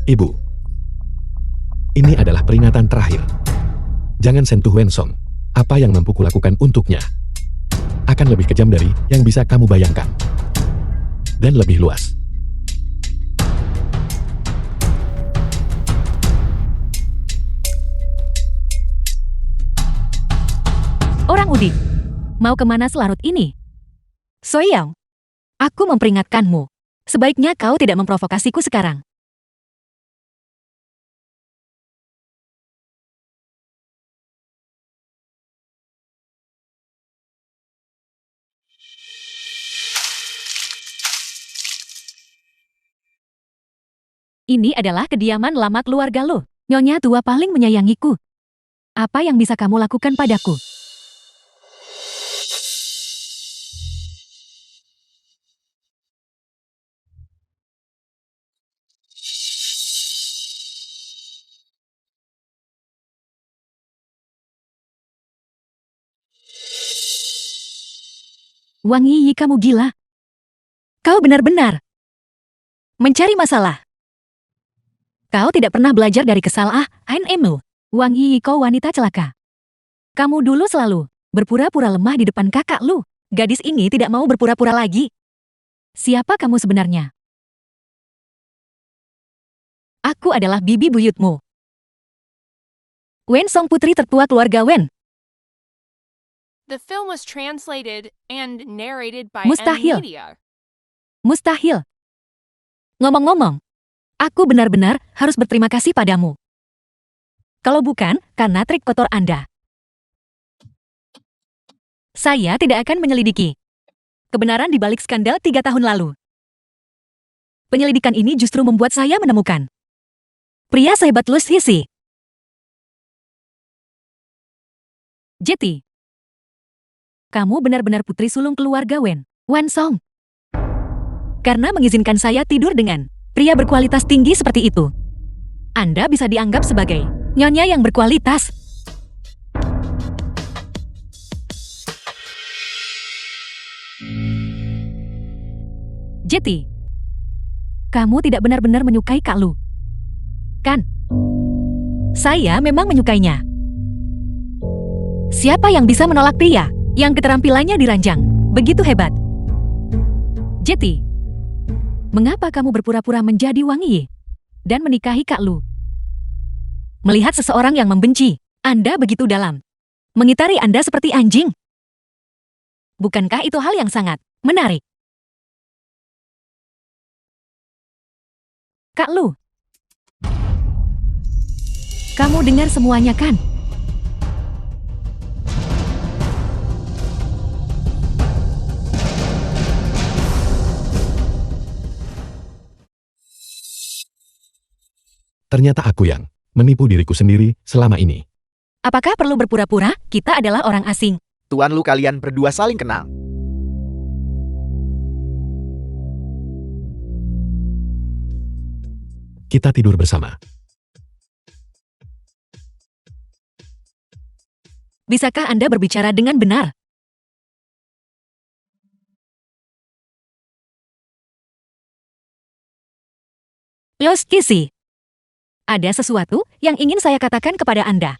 Ibu, ini adalah peringatan terakhir. Jangan sentuh Wen Song. Apa yang mampu kulakukan untuknya akan lebih kejam dari yang bisa kamu bayangkan. Dan lebih luas.
Orang udik, mau kemana selarut ini? Soyang, aku memperingatkanmu. Sebaiknya kau tidak memprovokasiku sekarang. Ini adalah kediaman lama keluarga lo. Nyonya tua paling menyayangiku. Apa yang bisa kamu lakukan padaku? Wang Yi, kamu gila. Kau benar-benar mencari masalah. Kau tidak pernah belajar dari kesalahan emu. Wang Yi, kau wanita celaka. Kamu dulu selalu berpura-pura lemah di depan kakak lu. Gadis ini tidak mau berpura-pura lagi. Siapa kamu sebenarnya? Aku adalah bibi buyutmu. Wen Song, putri tertua keluarga Wen.
The film was translated and narrated by
Mustahil.
M-Media.
Mustahil. Ngomong-ngomong, aku benar-benar harus berterima kasih padamu. Kalau bukan, karena trik kotor Anda. Saya tidak akan menyelidiki kebenaran di balik skandal 3 tahun lalu. Penyelidikan ini justru membuat saya menemukan pria sehebat Lu Sisi. Jetty, kamu benar-benar putri sulung keluarga Wen Song. Karena mengizinkan saya tidur dengan pria berkualitas tinggi seperti itu, Anda bisa dianggap sebagai nyonya yang berkualitas. Jetty, kamu tidak benar-benar menyukai Kak Lu, kan? Saya memang menyukainya. Siapa yang bisa menolak pria yang keterampilannya diranjang begitu hebat? Jetty, mengapa kamu berpura-pura menjadi Wang Yi dan menikahi Kak Lu? Melihat seseorang yang membenci Anda begitu dalam, mengitari Anda seperti anjing. Bukankah itu hal yang sangat menarik? Kak Lu, kamu dengar semuanya kan?
Ternyata aku yang menipu diriku sendiri selama ini.
Apakah perlu berpura-pura kita adalah orang asing?
Tuan Lu, kalian berdua saling kenal.
Kita tidur bersama.
Bisakah Anda berbicara dengan benar? Los Kisi, ada sesuatu yang ingin saya katakan kepada Anda.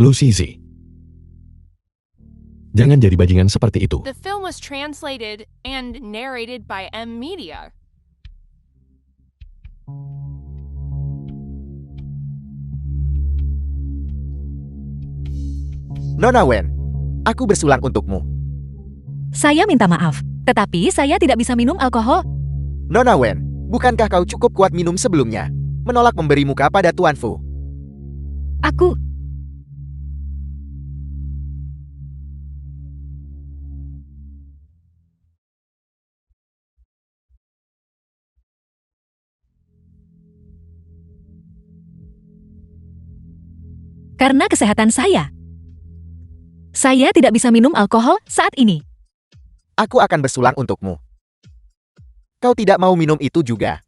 Lu Sisi, jangan jadi bajingan seperti itu.
The film was translated and narrated by M-Media.
Nona Wen, aku bersulang untukmu.
Saya minta maaf, tetapi saya tidak bisa minum alkohol.
Nona Wen, bukankah kau cukup kuat minum sebelumnya? Menolak memberi muka pada Tuan Fu.
Aku... Karena kesehatan saya. Saya tidak bisa minum alkohol saat ini.
Aku akan bersulang untukmu. Kau tidak mau minum itu juga.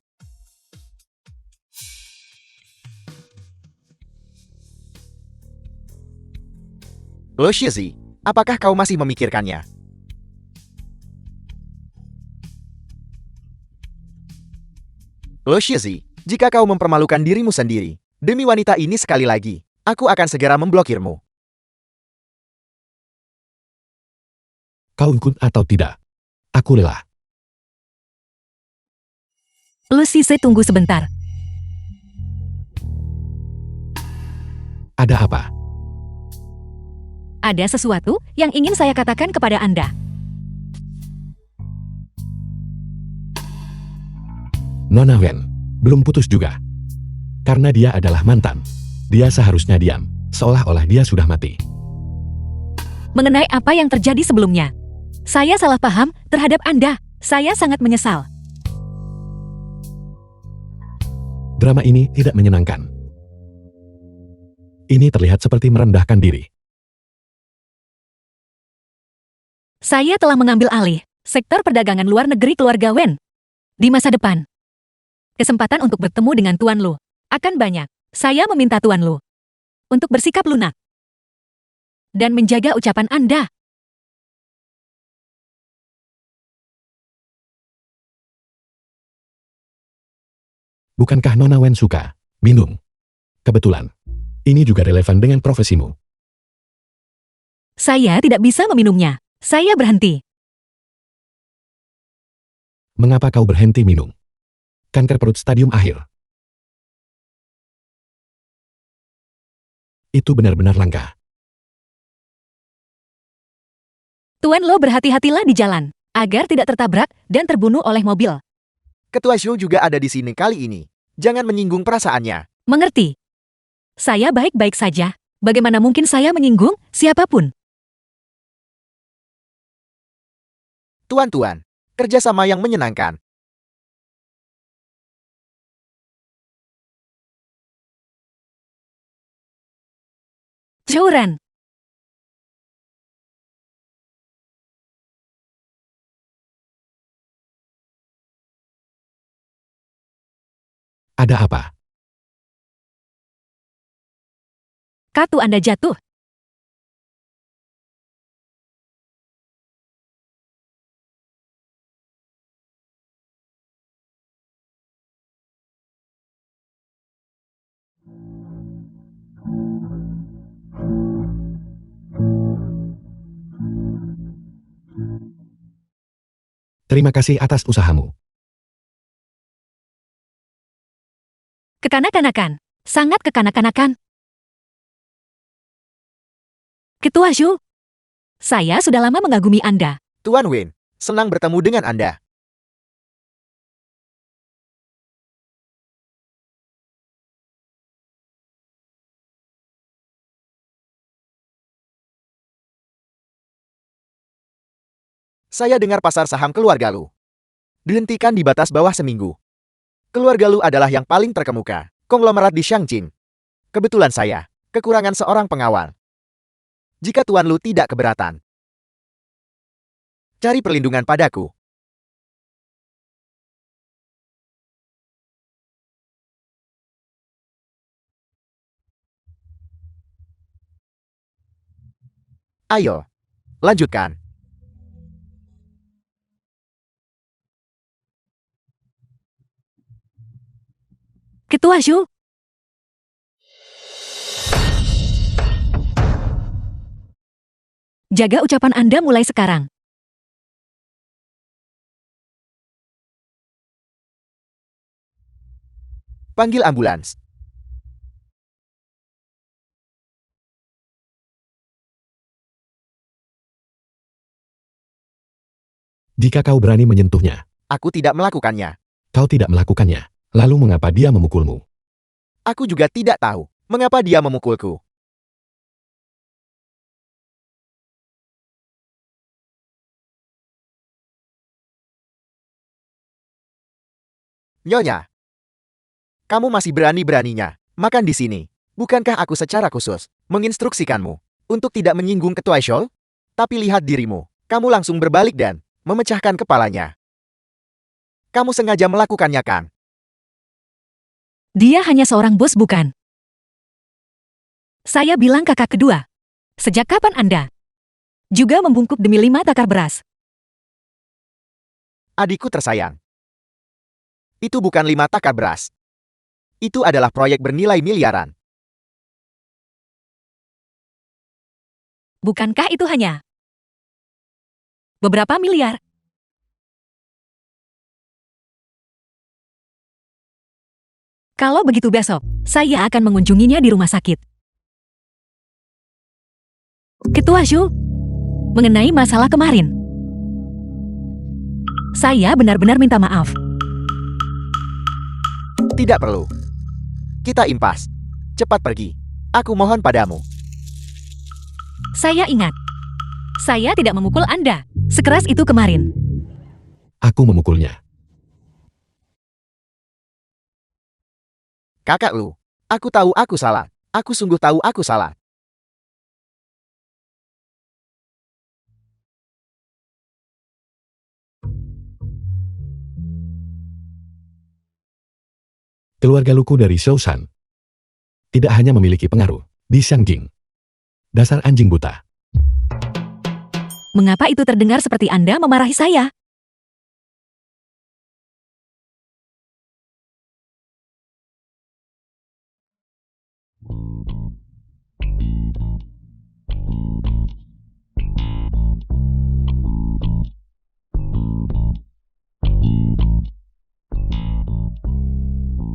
Lo Shizzy, apakah kau masih memikirkannya? Lo Shizzy, jika kau mempermalukan dirimu sendiri, demi wanita ini sekali lagi, aku akan segera memblokirmu.
Kau ikut atau tidak? Aku rela.
Lucise, tunggu sebentar.
Ada apa?
Ada sesuatu yang ingin saya katakan kepada Anda.
Nona Wen, belum putus juga. Karena dia adalah mantan. Dia seharusnya diam, seolah-olah dia sudah mati.
Mengenai apa yang terjadi sebelumnya. Saya salah paham terhadap Anda. Saya sangat menyesal.
Drama ini tidak menyenangkan. Ini terlihat seperti merendahkan diri.
Saya telah mengambil alih sektor perdagangan luar negeri keluarga Wen. Di masa depan, kesempatan untuk bertemu dengan Tuan Lu akan banyak. Saya meminta Tuan Lu untuk bersikap lunak dan menjaga ucapan Anda.
Bukankah Nona Wen suka minum? Kebetulan, ini juga relevan dengan profesimu.
Saya tidak bisa meminumnya. Saya berhenti.
Mengapa kau berhenti minum? Kanker perut stadium akhir. Itu benar-benar langka.
Tuan Lo, berhati-hatilah di jalan, agar tidak tertabrak dan terbunuh oleh mobil.
Ketua Zhou juga ada di sini kali ini. Jangan menyinggung perasaannya.
Mengerti? Saya baik-baik saja. Bagaimana mungkin saya menyinggung siapapun?
Tuan-tuan, kerjasama yang menyenangkan.
Zhou-ran.
Ada apa?
Kartu Anda jatuh.
Terima kasih atas usahamu.
Kekanak-kanakan. Sangat kekanak-kanakan. Ketua Zhou, saya sudah lama mengagumi Anda.
Tuan Wen, senang bertemu dengan Anda. Saya dengar pasar saham keluarga Lu dihentikan di batas bawah seminggu. Keluarga Lu adalah yang paling terkemuka, konglomerat di Shangqing. Kebetulan saya kekurangan seorang pengawal. Jika Tuan Lu tidak keberatan, cari perlindungan padaku. Ayo, lanjutkan.
Ketua Zhou. Jaga ucapan Anda mulai sekarang.
Panggil ambulans.
Jika kau berani menyentuhnya,
Aku tidak melakukannya.
kau tidak melakukannya. Lalu mengapa dia memukulmu?
Aku juga tidak tahu. Mengapa dia memukulku? Nyonya, kamu masih berani-beraninya makan di sini. Bukankah aku secara khusus menginstruksikanmu untuk tidak menyinggung ketua Shol? Tapi lihat dirimu, kamu langsung berbalik dan memecahkan kepalanya. Kamu sengaja melakukannya, kan?
Dia hanya seorang bos, bukan? Saya bilang kakak kedua. Sejak kapan Anda juga membungkuk demi 5 takar beras?
Adikku tersayang. Itu bukan 5 takar beras. Itu adalah proyek bernilai miliaran.
Bukankah itu hanya beberapa miliar? Kalau begitu besok, saya akan mengunjunginya di rumah sakit. Ketua Shu, mengenai masalah kemarin, saya benar-benar minta maaf.
Tidak perlu. Kita impas. Cepat pergi. Aku mohon padamu.
Saya ingat, saya tidak memukul Anda sekeras itu kemarin.
Aku memukulnya.
Kakak Lu, aku tahu aku salah. Aku sungguh tahu aku salah.
Keluarga Luku dari Shousan tidak hanya memiliki pengaruh di Xiangjing. Dasar anjing buta.
Mengapa itu terdengar seperti Anda memarahi saya?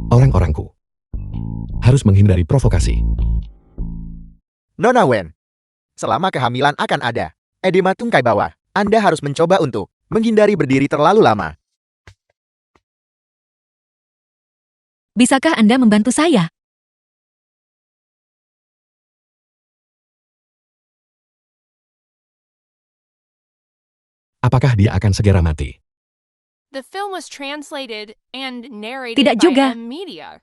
Orang-orangku harus menghindari provokasi.
Nona Wen, selama kehamilan akan ada edema tungkai bawah, Anda harus mencoba untuk menghindari berdiri terlalu lama.
Bisakah Anda membantu saya?
Apakah dia akan segera mati?
The film was translated and narrated
Tidak
by
juga.
M Media.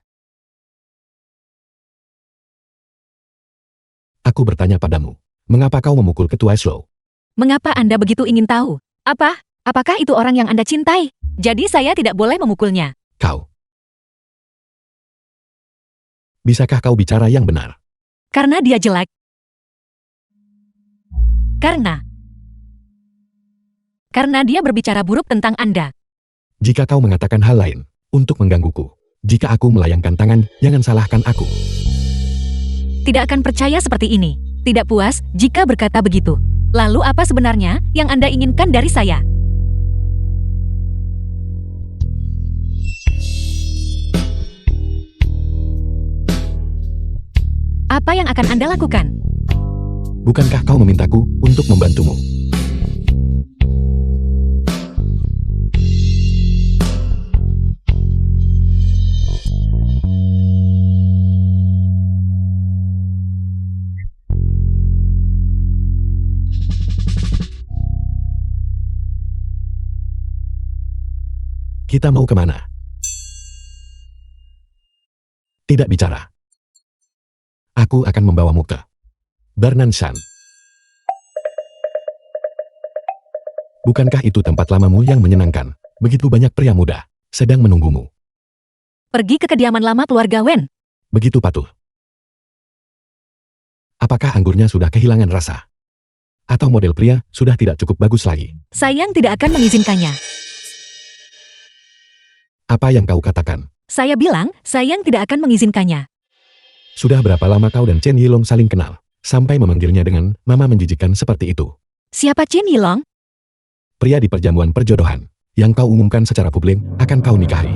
Aku bertanya padamu, mengapa kau memukul ketua Shou?
Mengapa Anda begitu ingin tahu? Apakah itu orang yang Anda cintai? Jadi saya tidak boleh memukulnya.
Kau. Bisakah kau bicara yang benar?
Karena dia jelek. Karena dia berbicara buruk tentang Anda.
Jika kau mengatakan hal lain untuk menggangguku, jika aku melayangkan tangan, jangan salahkan aku.
Tidak akan percaya seperti ini. Tidak puas jika berkata begitu. Lalu apa sebenarnya yang Anda inginkan dari saya? Apa yang akan Anda lakukan?
Bukankah kau memintaku untuk membantumu? Kita mau kemana? Tidak bicara. Aku akan membawamu ke Bernanshan. Bukankah itu tempat lamamu yang menyenangkan? Begitu banyak pria muda sedang menunggumu.
Pergi ke kediaman lama keluarga Wen.
Begitu patuh. Apakah anggurnya sudah kehilangan rasa? Atau model pria sudah tidak cukup bagus lagi?
Sayang tidak akan mengizinkannya.
Apa yang kau katakan?
Saya bilang, sayang tidak akan mengizinkannya.
Sudah berapa lama kau dan Chen Yilong saling kenal? Sampai memanggilnya dengan mama menjijikan seperti itu.
Siapa Chen Yilong?
Pria di perjamuan perjodohan, yang kau umumkan secara publik akan kau nikahi.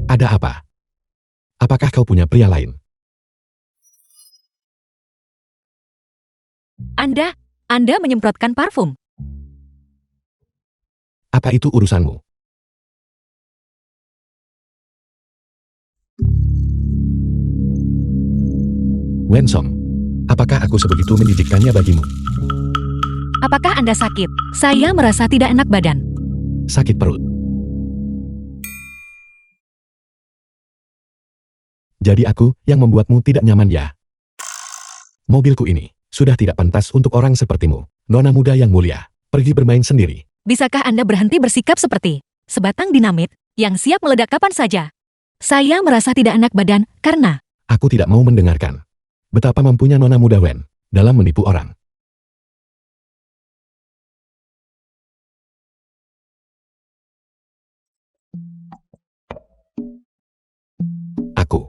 Ada apa? Apakah kau punya pria lain?
Anda menyemprotkan parfum.
Apa itu urusanmu? Wensong, apakah aku sebegitu menjijikkannya bagimu?
Apakah Anda sakit? Saya merasa tidak enak badan.
Sakit perut. Jadi aku yang membuatmu tidak nyaman ya? Mobilku ini sudah tidak pantas untuk orang sepertimu, nona muda yang mulia. Pergi bermain sendiri.
Bisakah Anda berhenti bersikap seperti sebatang dinamit yang siap meledak kapan saja? Saya merasa tidak enak badan karena
Aku tidak mau mendengarkan. Betapa mampunya nona muda Wen dalam menipu orang. Aku.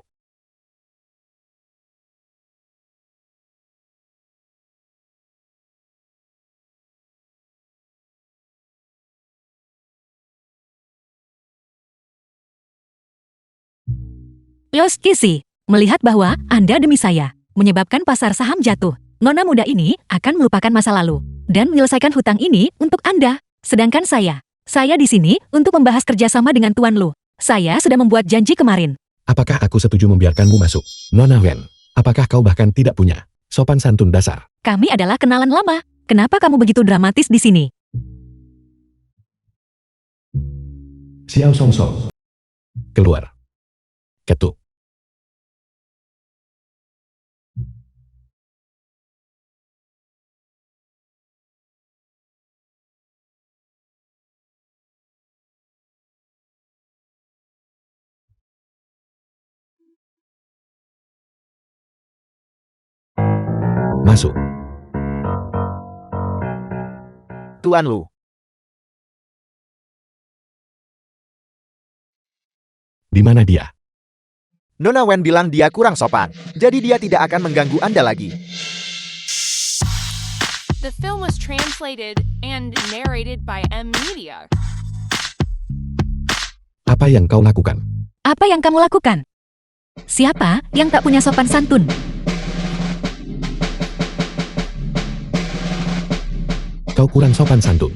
Yoshiki, melihat bahwa Anda demi saya menyebabkan pasar saham jatuh. Nona muda ini akan melupakan masa lalu dan menyelesaikan hutang ini untuk Anda. Sedangkan saya di sini untuk membahas kerjasama dengan Tuan Lu. Saya sudah membuat janji kemarin.
Apakah aku setuju membiarkanmu masuk? Nona Wen, apakah kau bahkan tidak punya sopan santun dasar?
Kami adalah kenalan lama. Kenapa kamu begitu dramatis di sini?
Xiao Song Song. Keluar. Ketuk. Masuk.
Tuan Lu.
Di mana dia?
Nona Wen bilang dia kurang sopan, jadi dia tidak akan mengganggu Anda lagi.
The film was translated and narrated by M Media.
Apa yang kau lakukan?
Apa yang kamu lakukan? Siapa yang tak punya sopan santun?
Kau kurang sopan santun.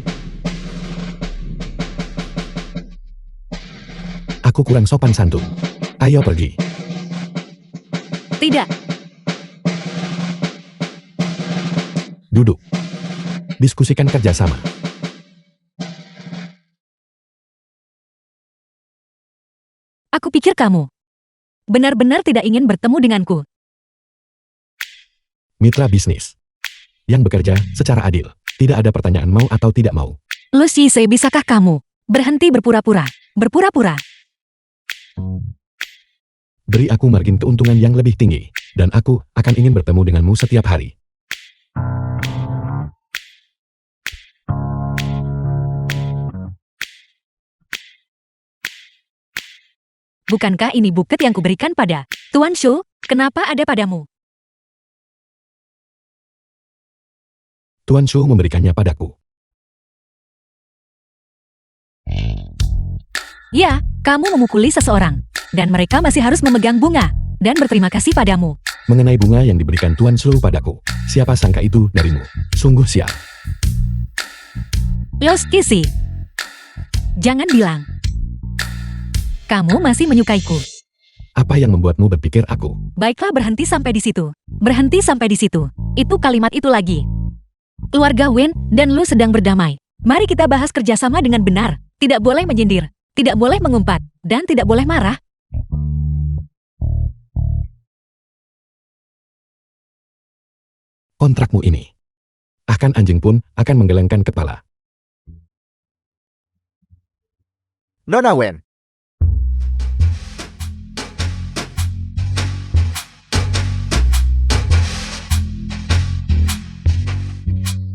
Aku kurang sopan santun. Ayo pergi.
Tidak.
Duduk. Diskusikan kerjasama.
Aku pikir kamu benar-benar tidak ingin bertemu denganku.
Mitra bisnis yang bekerja secara adil. Tidak ada pertanyaan mau atau tidak mau.
Lucy, bisakah kamu berhenti berpura-pura? Berpura-pura.
Beri aku margin keuntungan yang lebih tinggi, dan aku akan ingin bertemu denganmu setiap hari.
Bukankah ini buket yang kuberikan pada Tuan Shu? Kenapa ada padamu?
Tuan Shu memberikannya padaku.
Ya, kamu memukuli seseorang, dan mereka masih harus memegang bunga dan berterima kasih padamu.
Mengenai bunga yang diberikan Tuan Shu padaku, siapa sangka itu darimu? Sungguh sial.
Yoshiki, jangan bilang kamu masih menyukaiku.
Apa yang membuatmu berpikir aku?
Baiklah, berhenti sampai di situ. Berhenti sampai di situ. Itu kalimat itu lagi. Keluarga Wen dan Lu sedang berdamai. Mari kita bahas kerjasama dengan benar. Tidak boleh menyindir, tidak boleh mengumpat, dan tidak boleh marah.
Kontrakmu ini. Akan anjing pun akan menggelengkan kepala.
Nona Wen.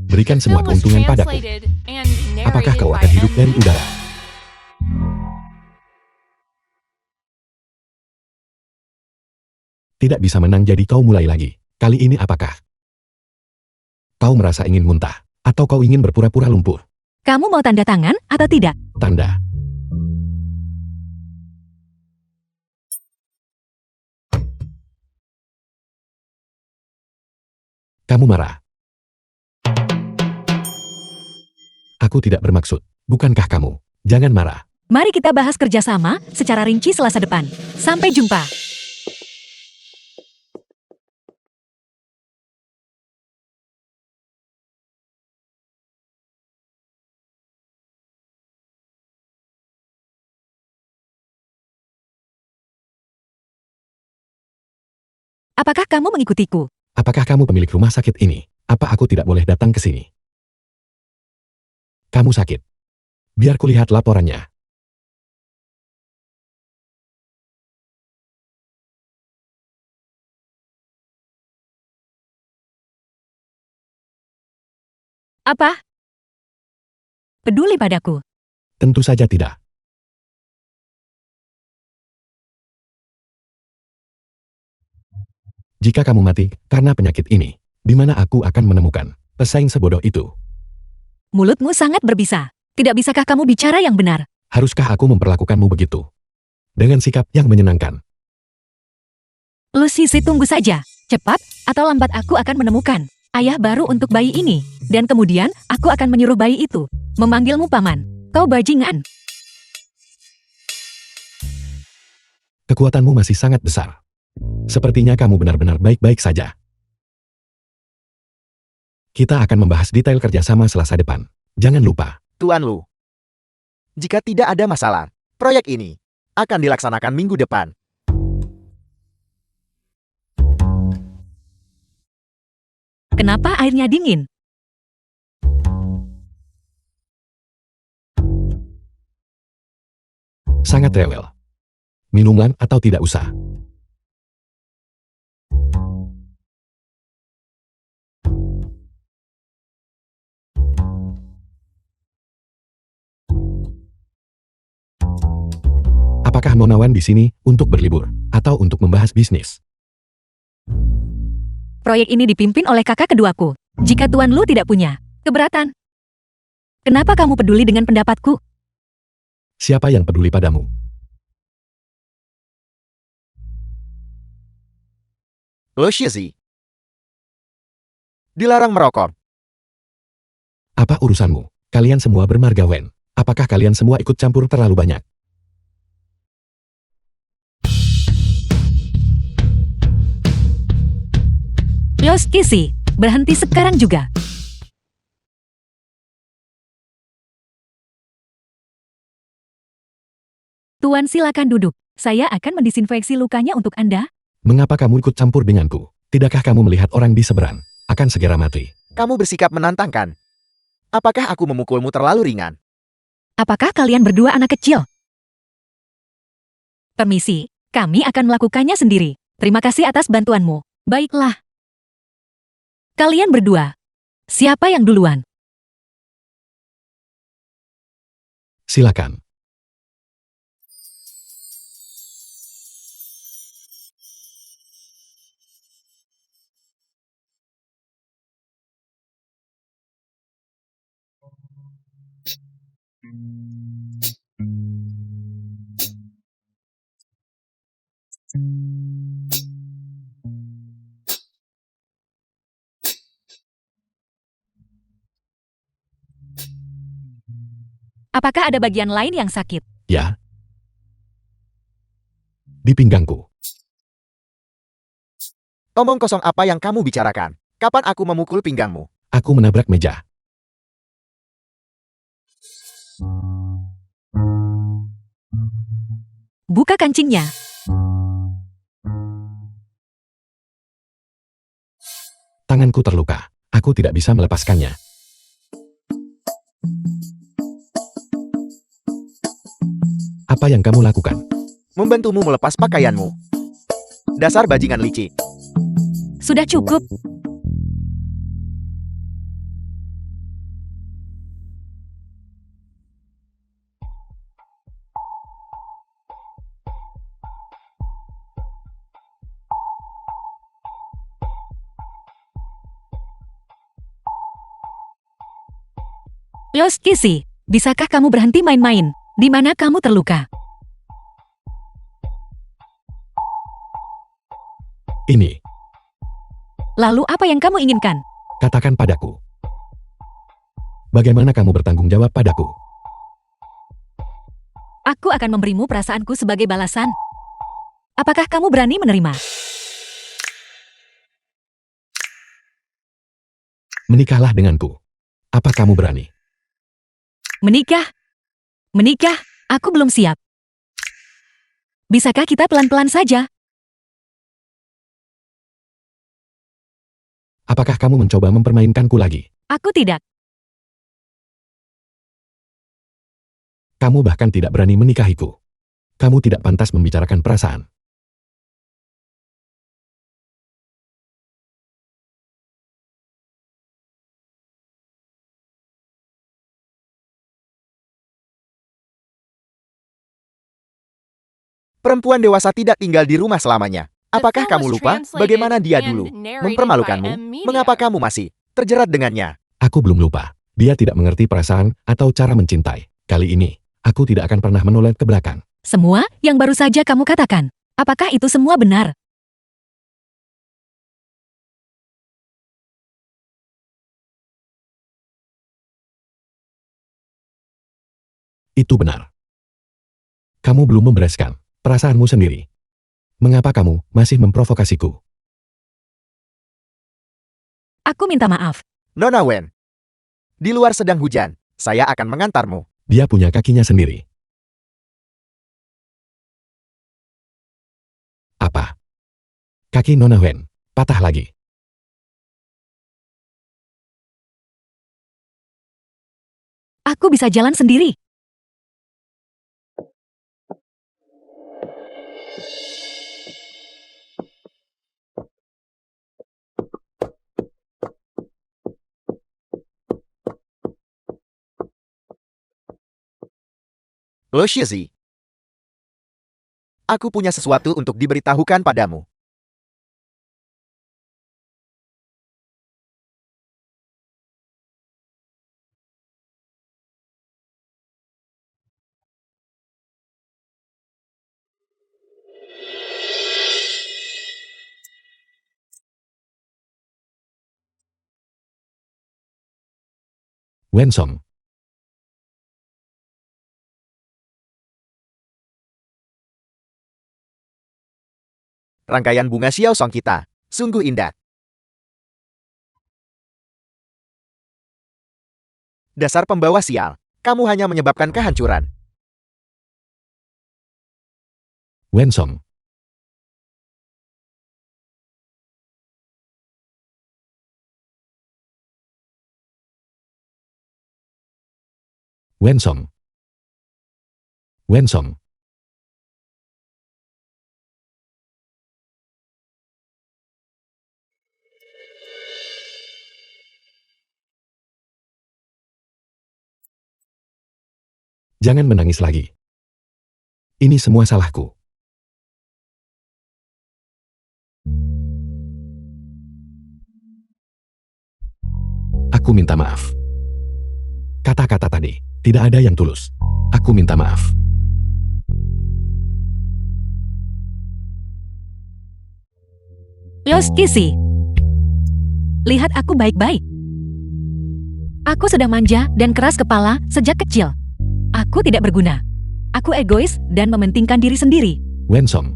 Berikan semua
Film was
keuntungan padaku.
translated and
Apakah
narrated
kau
by
akan hidup
M
dari
Media.
udara? Tidak bisa menang, jadi kau mulai lagi. Kali ini apakah? Kau merasa ingin muntah? Atau kau ingin berpura-pura lumpuh?
Kamu mau tanda tangan atau tidak?
Tanda. Kamu marah. Aku tidak bermaksud. Bukankah kamu? Jangan marah.
Mari kita bahas kerjasama secara rinci Selasa depan. Sampai jumpa. Apakah kamu mengikutiku?
Apakah kamu pemilik rumah sakit ini? Apa aku tidak boleh datang ke sini? Kamu sakit. Biar kulihat laporannya.
Apa? Peduli padaku?
Tentu saja tidak. Jika kamu mati karena penyakit ini, di mana aku akan menemukan pesaing sebodoh itu?
Mulutmu sangat berbisa. Tidak bisakah kamu bicara yang benar?
Haruskah aku memperlakukanmu begitu? Dengan sikap yang menyenangkan.
Lu tunggu saja. Cepat atau lambat aku akan menemukan ayah baru untuk bayi ini. Dan kemudian aku akan menyuruh bayi itu memanggilmu paman. Kau bajingan.
Kekuatanmu masih sangat besar. Sepertinya kamu benar-benar baik-baik saja. Kita akan membahas detail kerjasama Selasa depan. Jangan lupa.
Tuan Lu. Jika tidak ada masalah, proyek ini akan dilaksanakan minggu depan.
Kenapa airnya dingin?
Sangat rewel. Minuman atau tidak usah. Apakah Nona Wen di sini untuk berlibur atau untuk membahas bisnis?
Proyek ini dipimpin oleh kakak keduaku. Jika Tuan Lu tidak punya keberatan, kenapa kamu peduli dengan pendapatku?
Siapa yang peduli padamu?
Lo Shizi. Dilarang merokok.
Apa urusanmu? Kalian semua bermarga Wen. Apakah kalian semua ikut campur terlalu banyak?
Yos Kisi, berhenti sekarang juga. Tuan silakan duduk. Saya akan mendisinfeksi lukanya untuk Anda.
Mengapa kamu ikut campur denganku? Tidakkah kamu melihat orang di seberang akan segera mati?
Kamu bersikap menantangkan. Apakah aku memukulmu terlalu ringan?
Apakah kalian berdua anak kecil? Permisi, kami akan melakukannya sendiri. Terima kasih atas bantuanmu. Baiklah. Kalian berdua, siapa yang duluan?
Silakan.
Apakah ada bagian lain yang sakit?
Ya. Di pinggangku.
Omong kosong apa yang kamu bicarakan? Kapan aku memukul pinggangmu?
Aku menabrak meja.
Buka kancingnya.
Tanganku terluka. Aku tidak bisa melepaskannya. Apa yang kamu lakukan?
Membantumu melepas pakaianmu. Dasar bajingan licik.
Sudah cukup. Yos Kisi, bisakah kamu berhenti main-main? Di mana kamu terluka?
Ini.
Lalu apa yang kamu inginkan?
Katakan padaku. Bagaimana kamu bertanggung jawab padaku?
Aku akan memberimu perasaanku sebagai balasan. Apakah kamu berani menerima?
Menikahlah denganku. Apa kamu berani?
Menikah? Menikah? Aku belum siap. Bisakah kita pelan-pelan saja?
Apakah kamu mencoba mempermainkanku lagi?
Aku tidak.
Kamu bahkan tidak berani menikahiku. Kamu tidak pantas membicarakan perasaan.
Perempuan dewasa tidak tinggal di rumah selamanya.
The
Apakah
film
kamu
was
lupa
translated
bagaimana dia
and
dulu
narrated
mempermalukanmu?
by M Media.
Mengapa kamu masih terjerat dengannya?
Aku belum lupa. Dia tidak mengerti perasaan atau cara mencintai. Kali ini, aku tidak akan pernah menoleh ke belakang.
Semua yang baru saja kamu katakan. Apakah itu semua benar?
Itu benar. Kamu belum membereskan perasaanmu sendiri. Mengapa kamu masih memprovokasiku?
Aku minta maaf.
Nona Wen, di luar sedang hujan. Saya akan mengantarmu.
Dia punya kakinya sendiri. Apa? Kaki Nona Wen patah lagi.
Aku bisa jalan sendiri.
Lo Shizi, aku punya sesuatu untuk diberitahukan padamu.
Wensong.
Rangkaian bunga Xiao Song kita sungguh indah. Dasar pembawa sial, kamu hanya menyebabkan kehancuran.
Wensong. Wensong. Wensong. Jangan menangis lagi. Ini semua salahku. Aku minta maaf. Kata-kata tadi tidak ada yang tulus. Aku minta maaf.
Yos Kisi. Lihat aku baik-baik. Aku sedang manja dan keras kepala sejak kecil. Aku tidak berguna. Aku egois dan mementingkan diri sendiri.
Wensong.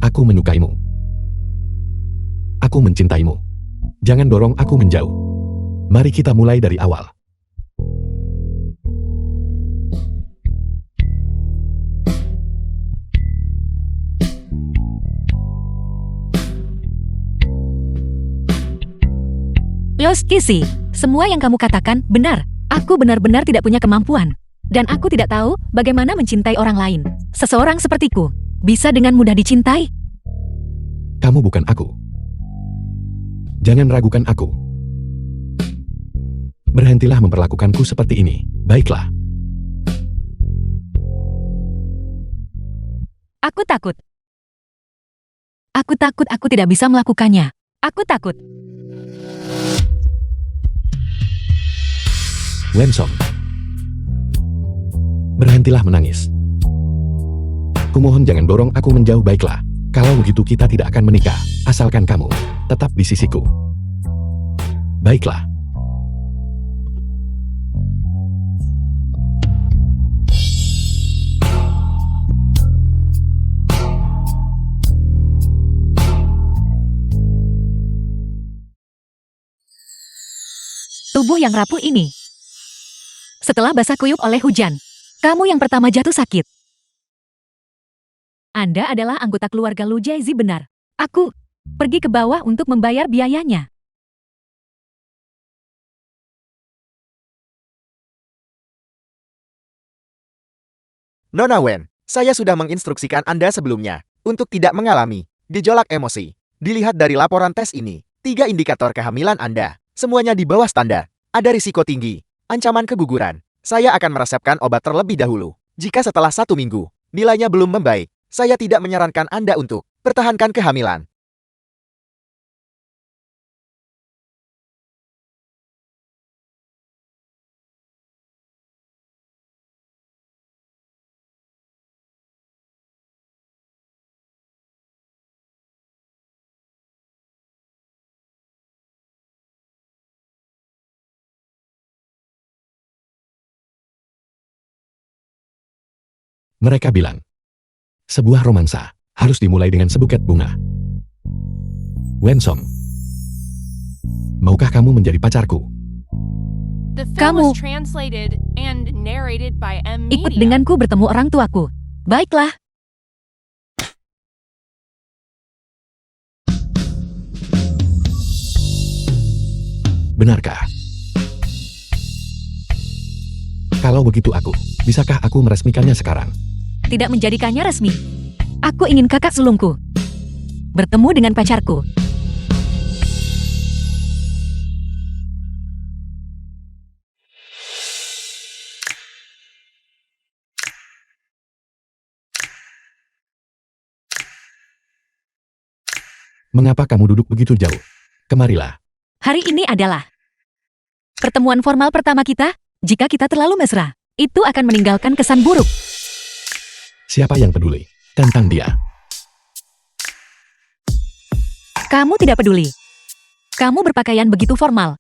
Aku menyukaimu. Aku mencintaimu. Jangan dorong aku menjauh. Mari kita mulai dari awal.
Yos Kisi, semua yang kamu katakan benar. Aku benar-benar tidak punya kemampuan. Dan aku tidak tahu bagaimana mencintai orang lain. Seseorang sepertiku bisa dengan mudah dicintai.
Kamu bukan aku. Jangan ragukan aku. Berhentilah memperlakukanku seperti ini. Baiklah.
Aku takut. Aku takut aku tidak bisa melakukannya. Aku takut.
Wensong. Berhentilah menangis. Kumohon jangan dorong aku menjauh, baiklah. Kalau begitu kita tidak akan menikah, asalkan kamu tetap di sisiku. Baiklah.
Tubuh yang rapuh ini. Setelah basah kuyup oleh hujan, kamu yang pertama jatuh sakit. Anda adalah anggota keluarga Lu Jiazi, benar. Aku Pergi ke bawah untuk membayar biayanya.
Nona Wen, saya sudah menginstruksikan Anda sebelumnya untuk tidak mengalami gejolak emosi. Dilihat dari laporan tes ini, 3 indikator kehamilan Anda, semuanya di bawah standar. Ada risiko tinggi, ancaman keguguran. Saya akan meresepkan obat terlebih dahulu. Jika setelah 1 minggu, nilainya belum membaik, saya tidak menyarankan Anda untuk pertahankan kehamilan.
Mereka bilang, sebuah romansa harus dimulai dengan sebuket bunga. Wensong, maukah kamu menjadi pacarku?
The film
Kamu-
was translated and narrated by M
Ikut
Media.
denganku bertemu orang tuaku. Baiklah.
Benarkah? Kalau begitu bisakah aku meresmikannya sekarang?
Tidak menjadikannya resmi. Aku ingin kakak sulungku bertemu dengan pacarku.
Mengapa kamu duduk begitu jauh? Kemarilah.
Hari ini adalah pertemuan formal pertama kita. Jika kita terlalu mesra, itu akan meninggalkan kesan buruk.
Siapa yang peduli tentang dia?
Kamu tidak peduli. Kamu berpakaian begitu formal.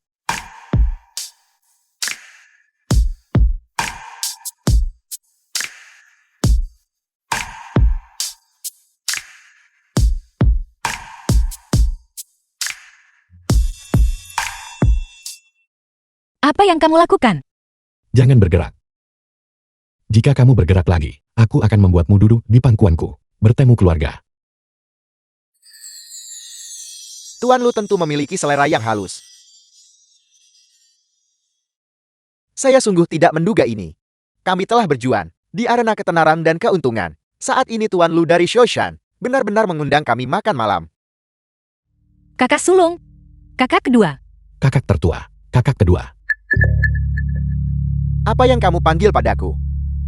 Apa yang kamu lakukan?
Jangan bergerak. Jika kamu bergerak lagi, aku akan membuatmu duduk di pangkuanku, bertemu keluarga.
Tuan Lu tentu memiliki selera yang halus. Saya sungguh tidak menduga ini. Kami telah berjuang di arena ketenaran dan keuntungan. Saat ini Tuan Lu dari Shoshan benar-benar mengundang kami makan malam.
Kakak sulung. Kakak kedua.
Kakak tertua, kakak kedua.
Apa yang kamu panggil padaku?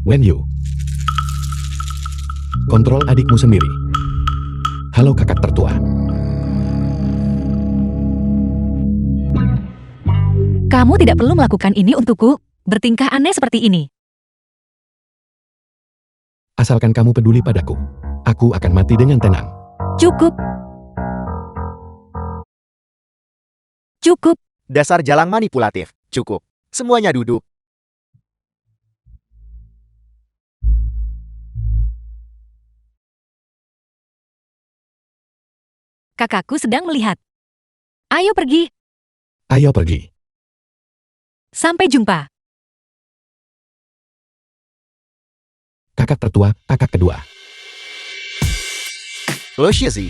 Wen Yu. Kontrol adikmu sendiri. Halo kakak tertua.
Kamu tidak perlu melakukan ini untukku. Bertingkah aneh seperti ini.
Asalkan kamu peduli padaku, aku akan mati dengan tenang.
Cukup. Cukup.
Dasar jalang manipulatif. Cukup. Semuanya duduk.
Kakakku sedang melihat. Ayo pergi.
Ayo pergi.
Sampai jumpa.
Kakak tertua, kakak kedua.
Lo Shizi,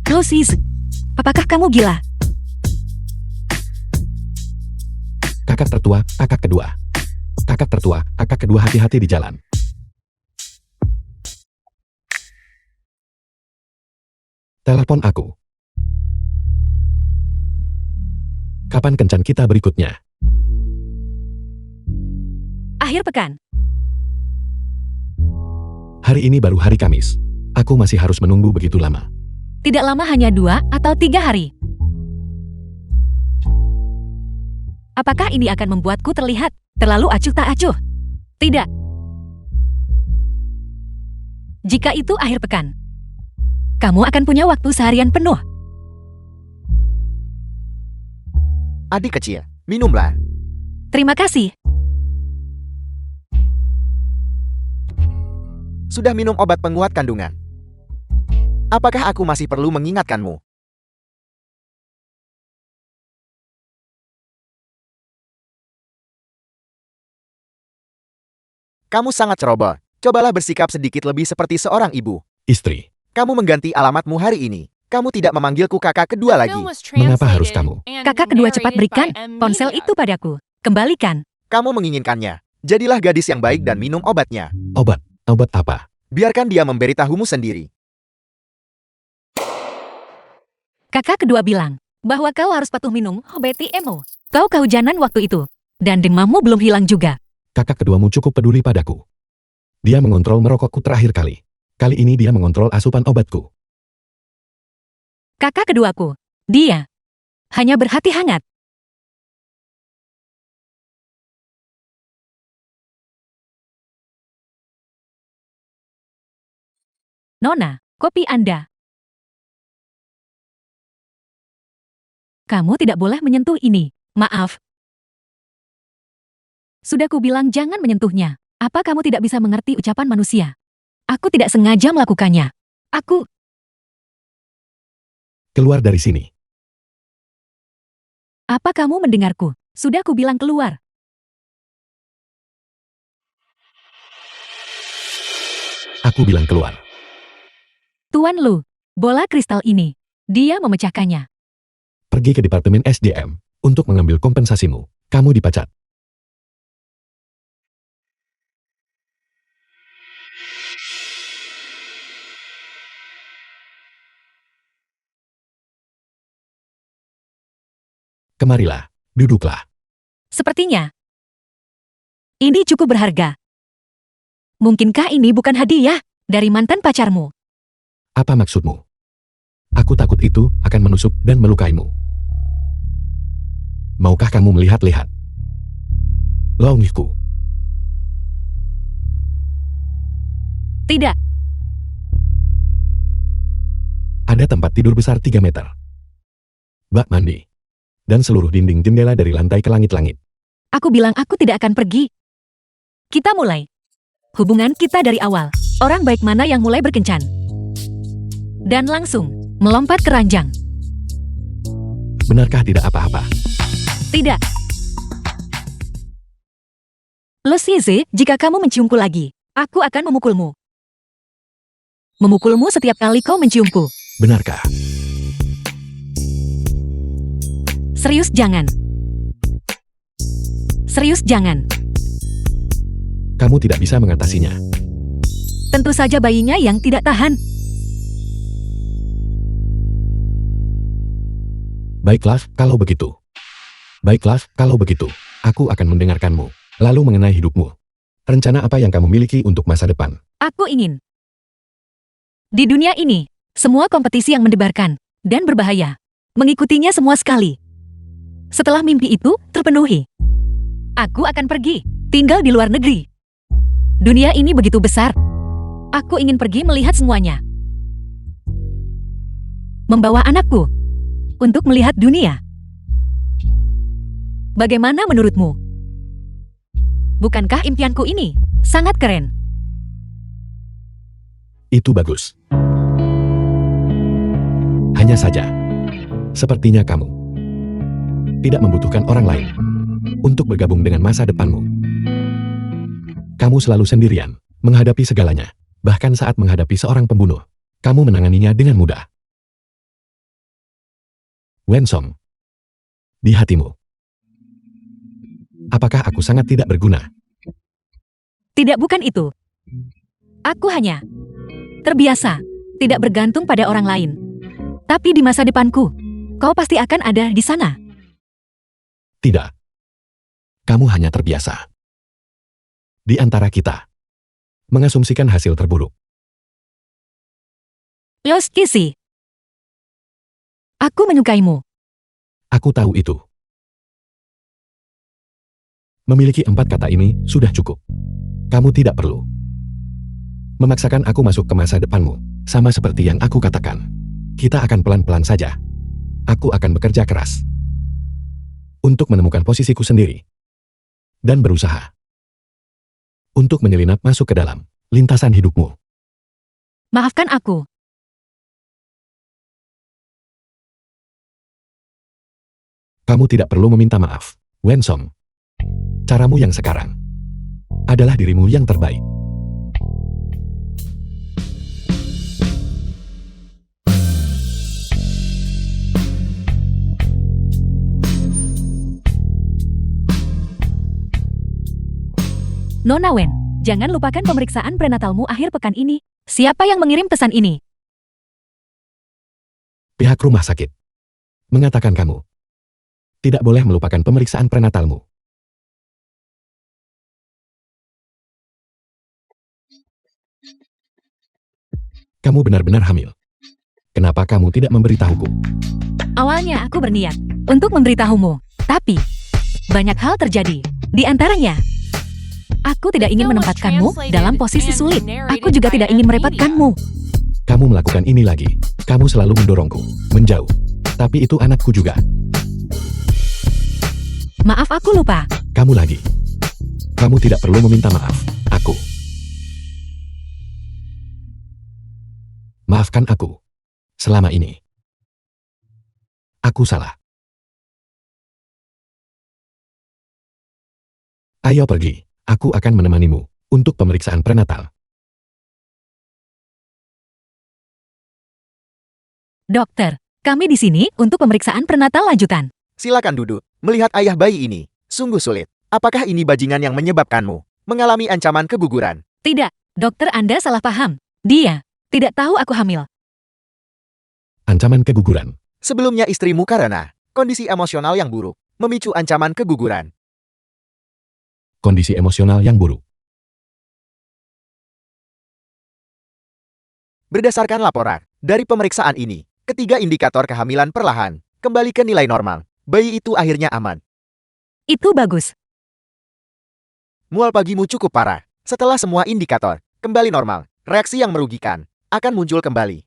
Closes. Apakah kamu gila?
Kakak tertua, kakak kedua. Kakak tertua, kakak kedua hati-hati di jalan. Telepon aku. Kapan kencan kita berikutnya?
Akhir pekan.
Hari ini baru hari Kamis. Aku masih harus menunggu begitu lama.
Tidak lama, hanya 2 atau 3 hari. Apakah ini akan membuatku terlihat terlalu acuh tak acuh? Tidak. Jika itu akhir pekan, kamu akan punya waktu seharian penuh.
adik kecil, minumlah.
Terima kasih.
Sudah minum obat penguat kandungan? Apakah aku masih perlu mengingatkanmu? Kamu sangat ceroboh. Cobalah bersikap sedikit lebih seperti seorang ibu.
Istri,
Kamu mengganti alamatmu hari ini. Kamu tidak memanggilku kakak kedua
The
lagi.
film was
Mengapa harus
translated
kamu?
and
Kakak kedua cepat
narrated
berikan
by M
ponsel
Media.
itu padaku. Kembalikan.
Kamu menginginkannya. Jadilah gadis yang baik dan minum obatnya.
Obat. Obat apa?
Biarkan dia memberitahumu sendiri.
Kakak kedua bilang bahwa kau harus patuh minum obat emo. Kau kehujanan waktu itu. Dan demammu belum hilang juga.
Kakak keduamu cukup peduli padaku. Dia mengontrol merokokku terakhir kali. Kali ini dia mengontrol asupan obatku.
Kakak keduaku. Dia hanya berhati hangat. Nona, kopi Anda. Kamu tidak boleh menyentuh ini. Maaf. Sudah kubilang jangan menyentuhnya. Apa kamu tidak bisa mengerti ucapan manusia? Aku tidak sengaja melakukannya. Aku...
Keluar dari sini.
Apa kamu mendengarku? Sudah kubilang keluar.
Aku bilang keluar.
Tuan Lu, bola kristal ini. Dia memecahkannya.
Pergi ke Departemen SDM untuk mengambil kompensasimu. Kamu dipecat. Kemarilah, duduklah.
Sepertinya. Ini cukup berharga. Mungkinkah ini bukan hadiah dari mantan pacarmu?
Apa maksudmu? Aku takut itu akan menusuk dan melukaimu. Maukah kamu melihat-lihat? Laungihku.
Tidak.
Ada tempat tidur besar 3 meter. Bak mandi. Dan seluruh dinding jendela dari lantai ke langit-langit.
Aku bilang aku tidak akan pergi. Kita mulai. Hubungan kita dari awal. Orang baik mana yang mulai berkencan? Dan langsung melompat ke ranjang.
Benarkah tidak apa-apa?
Tidak. Lo Size, jika kamu menciumku lagi, aku akan memukulmu. Memukulmu setiap kali kau menciumku.
Benarkah?
Serius jangan. Serius jangan.
Kamu tidak bisa mengatasinya.
Tentu saja bayinya yang tidak tahan.
Baiklah, kalau begitu. Baiklah, kalau begitu. Aku akan mendengarkanmu. Lalu mengenai hidupmu. Rencana apa yang kamu miliki untuk masa depan?
Aku ingin. Di dunia ini, semua kompetisi yang mendebarkan dan berbahaya. Mengikutinya semua sekali. Setelah mimpi itu terpenuhi, aku akan pergi, tinggal di luar negeri. Dunia ini begitu besar. Aku ingin pergi melihat semuanya. Membawa anakku untuk melihat dunia. Bagaimana menurutmu? Bukankah impianku ini sangat keren?
Itu bagus. Hanya saja, sepertinya kamu tidak membutuhkan orang lain untuk bergabung dengan masa depanmu. Kamu selalu sendirian, menghadapi segalanya. Bahkan saat menghadapi seorang pembunuh, kamu menanganinya dengan mudah. Wensong, di hatimu. Apakah aku sangat tidak berguna?
Tidak, bukan itu. Aku hanya terbiasa, tidak bergantung pada orang lain. Tapi di masa depanku, kau pasti akan ada di sana.
Tidak. Kamu hanya terbiasa. Di antara kita, mengasumsikan hasil terburuk.
Los Kisi. Aku menyukaimu.
Aku tahu itu. Memiliki 4 kata ini sudah cukup. Kamu tidak perlu memaksakan aku masuk ke masa depanmu, sama seperti yang aku katakan. Kita akan pelan-pelan saja. Aku akan bekerja keras untuk menemukan posisiku sendiri dan berusaha untuk menyelinap masuk ke dalam lintasan hidupmu.
Maafkan aku.
Kamu tidak perlu meminta maaf, Wensong. Caramu yang sekarang adalah dirimu yang terbaik.
Nona Wen, jangan lupakan pemeriksaan prenatalmu akhir pekan ini. Siapa yang mengirim pesan ini?
Pihak rumah sakit mengatakan kamu tidak boleh melupakan pemeriksaan prenatalmu. Kamu benar-benar hamil. Kenapa kamu tidak memberitahuku?
Awalnya aku berniat untuk memberitahumu, tapi banyak hal terjadi. Di antaranya, aku tidak ingin menempatkanmu dalam posisi sulit. Aku juga tidak ingin merepotkanmu.
Kamu melakukan ini lagi. Kamu selalu mendorongku menjauh. Tapi itu anakku juga.
Maaf, aku lupa.
Kamu lagi. Kamu tidak perlu meminta maaf. Aku. Maafkan aku. Selama ini. Aku salah. Ayo pergi. Aku akan menemanimu untuk pemeriksaan prenatal.
Dokter, kami di sini untuk pemeriksaan prenatal lanjutan.
Silakan duduk. Melihat ayah bayi ini, sungguh sulit. Apakah ini bajingan yang menyebabkanmu mengalami ancaman keguguran?
Tidak, dokter, Anda salah paham. Dia tidak tahu aku hamil.
Ancaman keguguran.
Sebelumnya istrimu karena kondisi emosional yang buruk memicu ancaman keguguran.
Kondisi emosional yang buruk.
Berdasarkan laporan dari pemeriksaan ini, ketiga indikator kehamilan perlahan kembali ke nilai normal. Bayi itu akhirnya aman.
Itu bagus.
Mual pagimu cukup parah. Setelah semua indikator kembali normal, reaksi yang merugikan akan muncul kembali.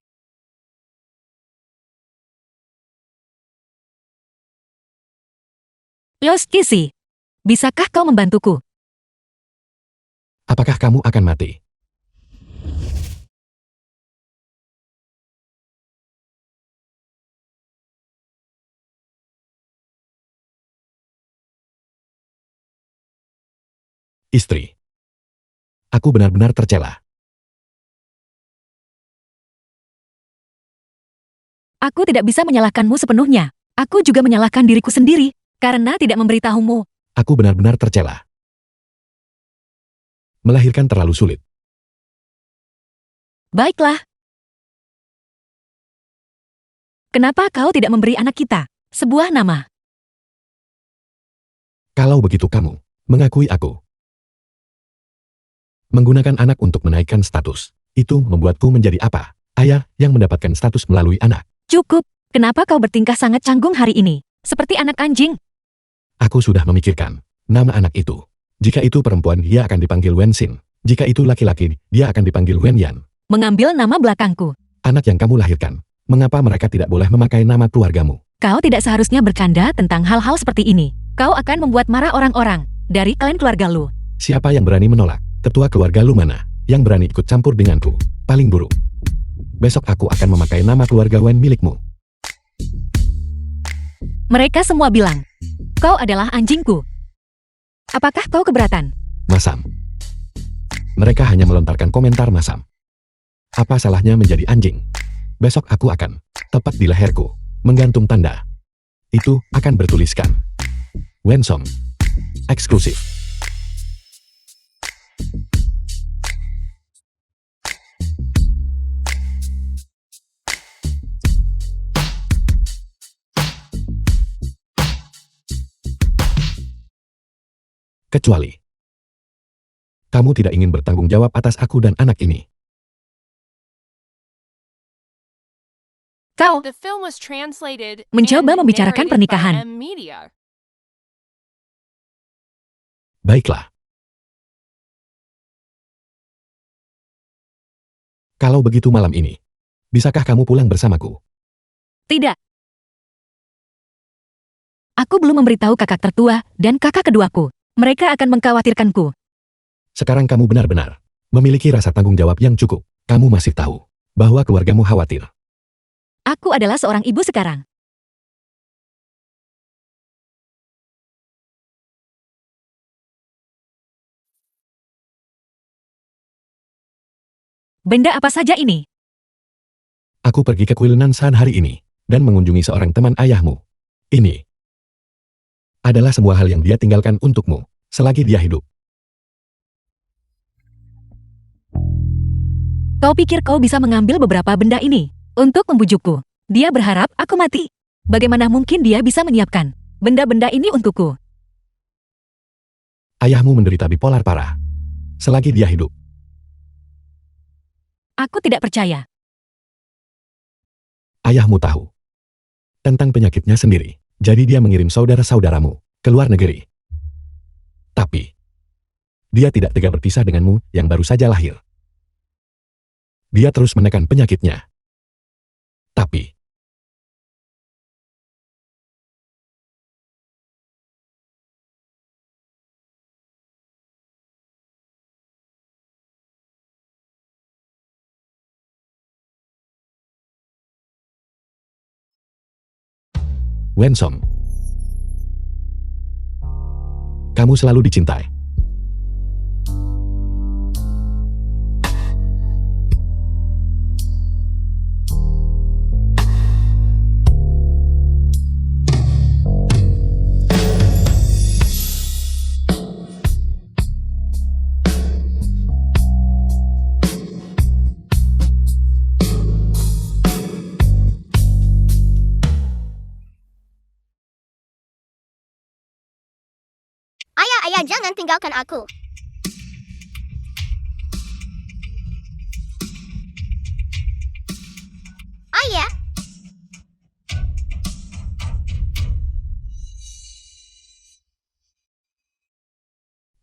Yoshiki, bisakah kau membantuku?
Apakah kamu akan mati? Istri. Aku benar-benar tercela.
Aku tidak bisa menyalahkanmu sepenuhnya. Aku juga menyalahkan diriku sendiri karena tidak memberitahumu.
Aku benar-benar tercela. Melahirkan terlalu sulit.
Baiklah. Kenapa kau tidak memberi anak kita sebuah nama?
Kalau begitu kamu mengakui aku. Menggunakan anak untuk menaikkan status. Itu membuatku menjadi apa? Ayah yang mendapatkan status melalui anak.
Cukup. Kenapa kau bertingkah sangat canggung hari ini? Seperti anak anjing.
Aku sudah memikirkan nama anak itu. Jika itu perempuan, dia akan dipanggil Wen Xin. Jika itu laki-laki, dia akan dipanggil Wen Yan.
Mengambil nama belakangku.
Anak yang kamu lahirkan. Mengapa mereka tidak boleh memakai nama keluargamu?
Kau tidak seharusnya bercanda tentang hal-hal seperti ini. Kau akan membuat marah orang-orang dari klan keluarga lu.
Siapa yang berani menolak? Ketua keluarga lu mana? Yang berani ikut campur denganku? Paling buruk. Besok aku akan memakai nama keluarga Wen milikmu.
Mereka semua bilang, kau adalah anjingku. Apakah kau keberatan?
Masam. Mereka hanya melontarkan komentar masam. Apa salahnya menjadi anjing? Besok aku akan tepat di leherku, menggantung tanda. Itu akan bertuliskan Wen Song. Eksklusif. Kecuali kamu tidak ingin bertanggung jawab atas aku dan anak ini.
Kau
The film was translated
mencoba
and
membicarakan
narrated
pernikahan.
by M Media.
Baiklah. Kalau begitu malam ini, bisakah kamu pulang bersamaku?
Tidak. Aku belum memberitahu kakak tertua dan kakak keduaku. Mereka akan mengkhawatirkanku.
Sekarang kamu benar-benar memiliki rasa tanggung jawab yang cukup. Kamu masih tahu bahwa keluargamu khawatir.
Aku adalah seorang ibu sekarang. Benda apa saja ini?
Aku pergi ke kuil Nansan hari ini dan mengunjungi seorang teman ayahmu. Ini adalah semua hal yang dia tinggalkan untukmu selagi dia hidup.
Kau pikir kau bisa mengambil beberapa benda ini untuk membujukku? Dia berharap aku mati. Bagaimana mungkin dia bisa menyiapkan benda-benda ini untukku?
Ayahmu menderita bipolar parah. Selagi dia hidup,
Aku tidak percaya.
ayahmu tahu tentang penyakitnya sendiri. Jadi dia mengirim saudara-saudaramu ke luar negeri. Tapi, dia tidak tega berpisah denganmu yang baru saja lahir. Dia terus menekan penyakitnya. Tapi, Wensong, kamu selalu dicintai.
Ayah, jangan tinggalkan aku. Ayah,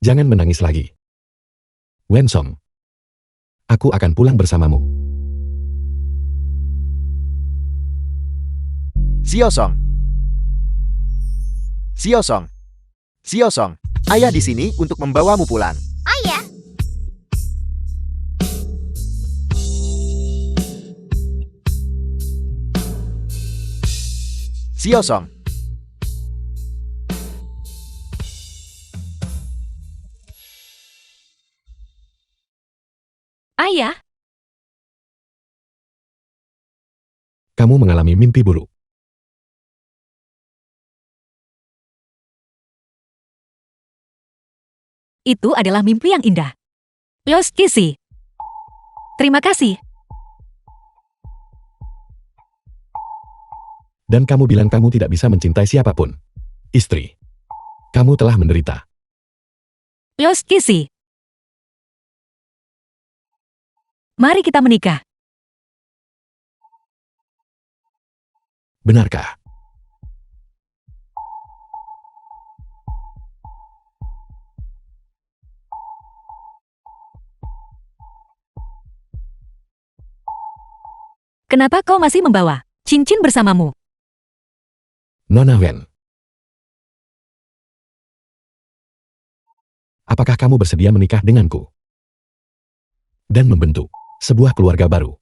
Jangan menangis lagi. Wensong, aku akan pulang bersamamu.
Xiaosong. Xiaosong. Xiaosong, ayah di sini untuk membawamu pulang.
ayah,
Xiaosong,
Ayah,
Kamu mengalami mimpi buruk.
itu adalah mimpi yang indah. Yoshiki, terima kasih.
Dan kamu bilang kamu tidak bisa mencintai siapapun. Istri, kamu telah menderita.
Yoshiki, mari kita menikah.
Benarkah?
Kenapa kau masih membawa cincin bersamamu?
Nona Wen. Apakah kamu bersedia menikah denganku? Dan membentuk sebuah keluarga baru?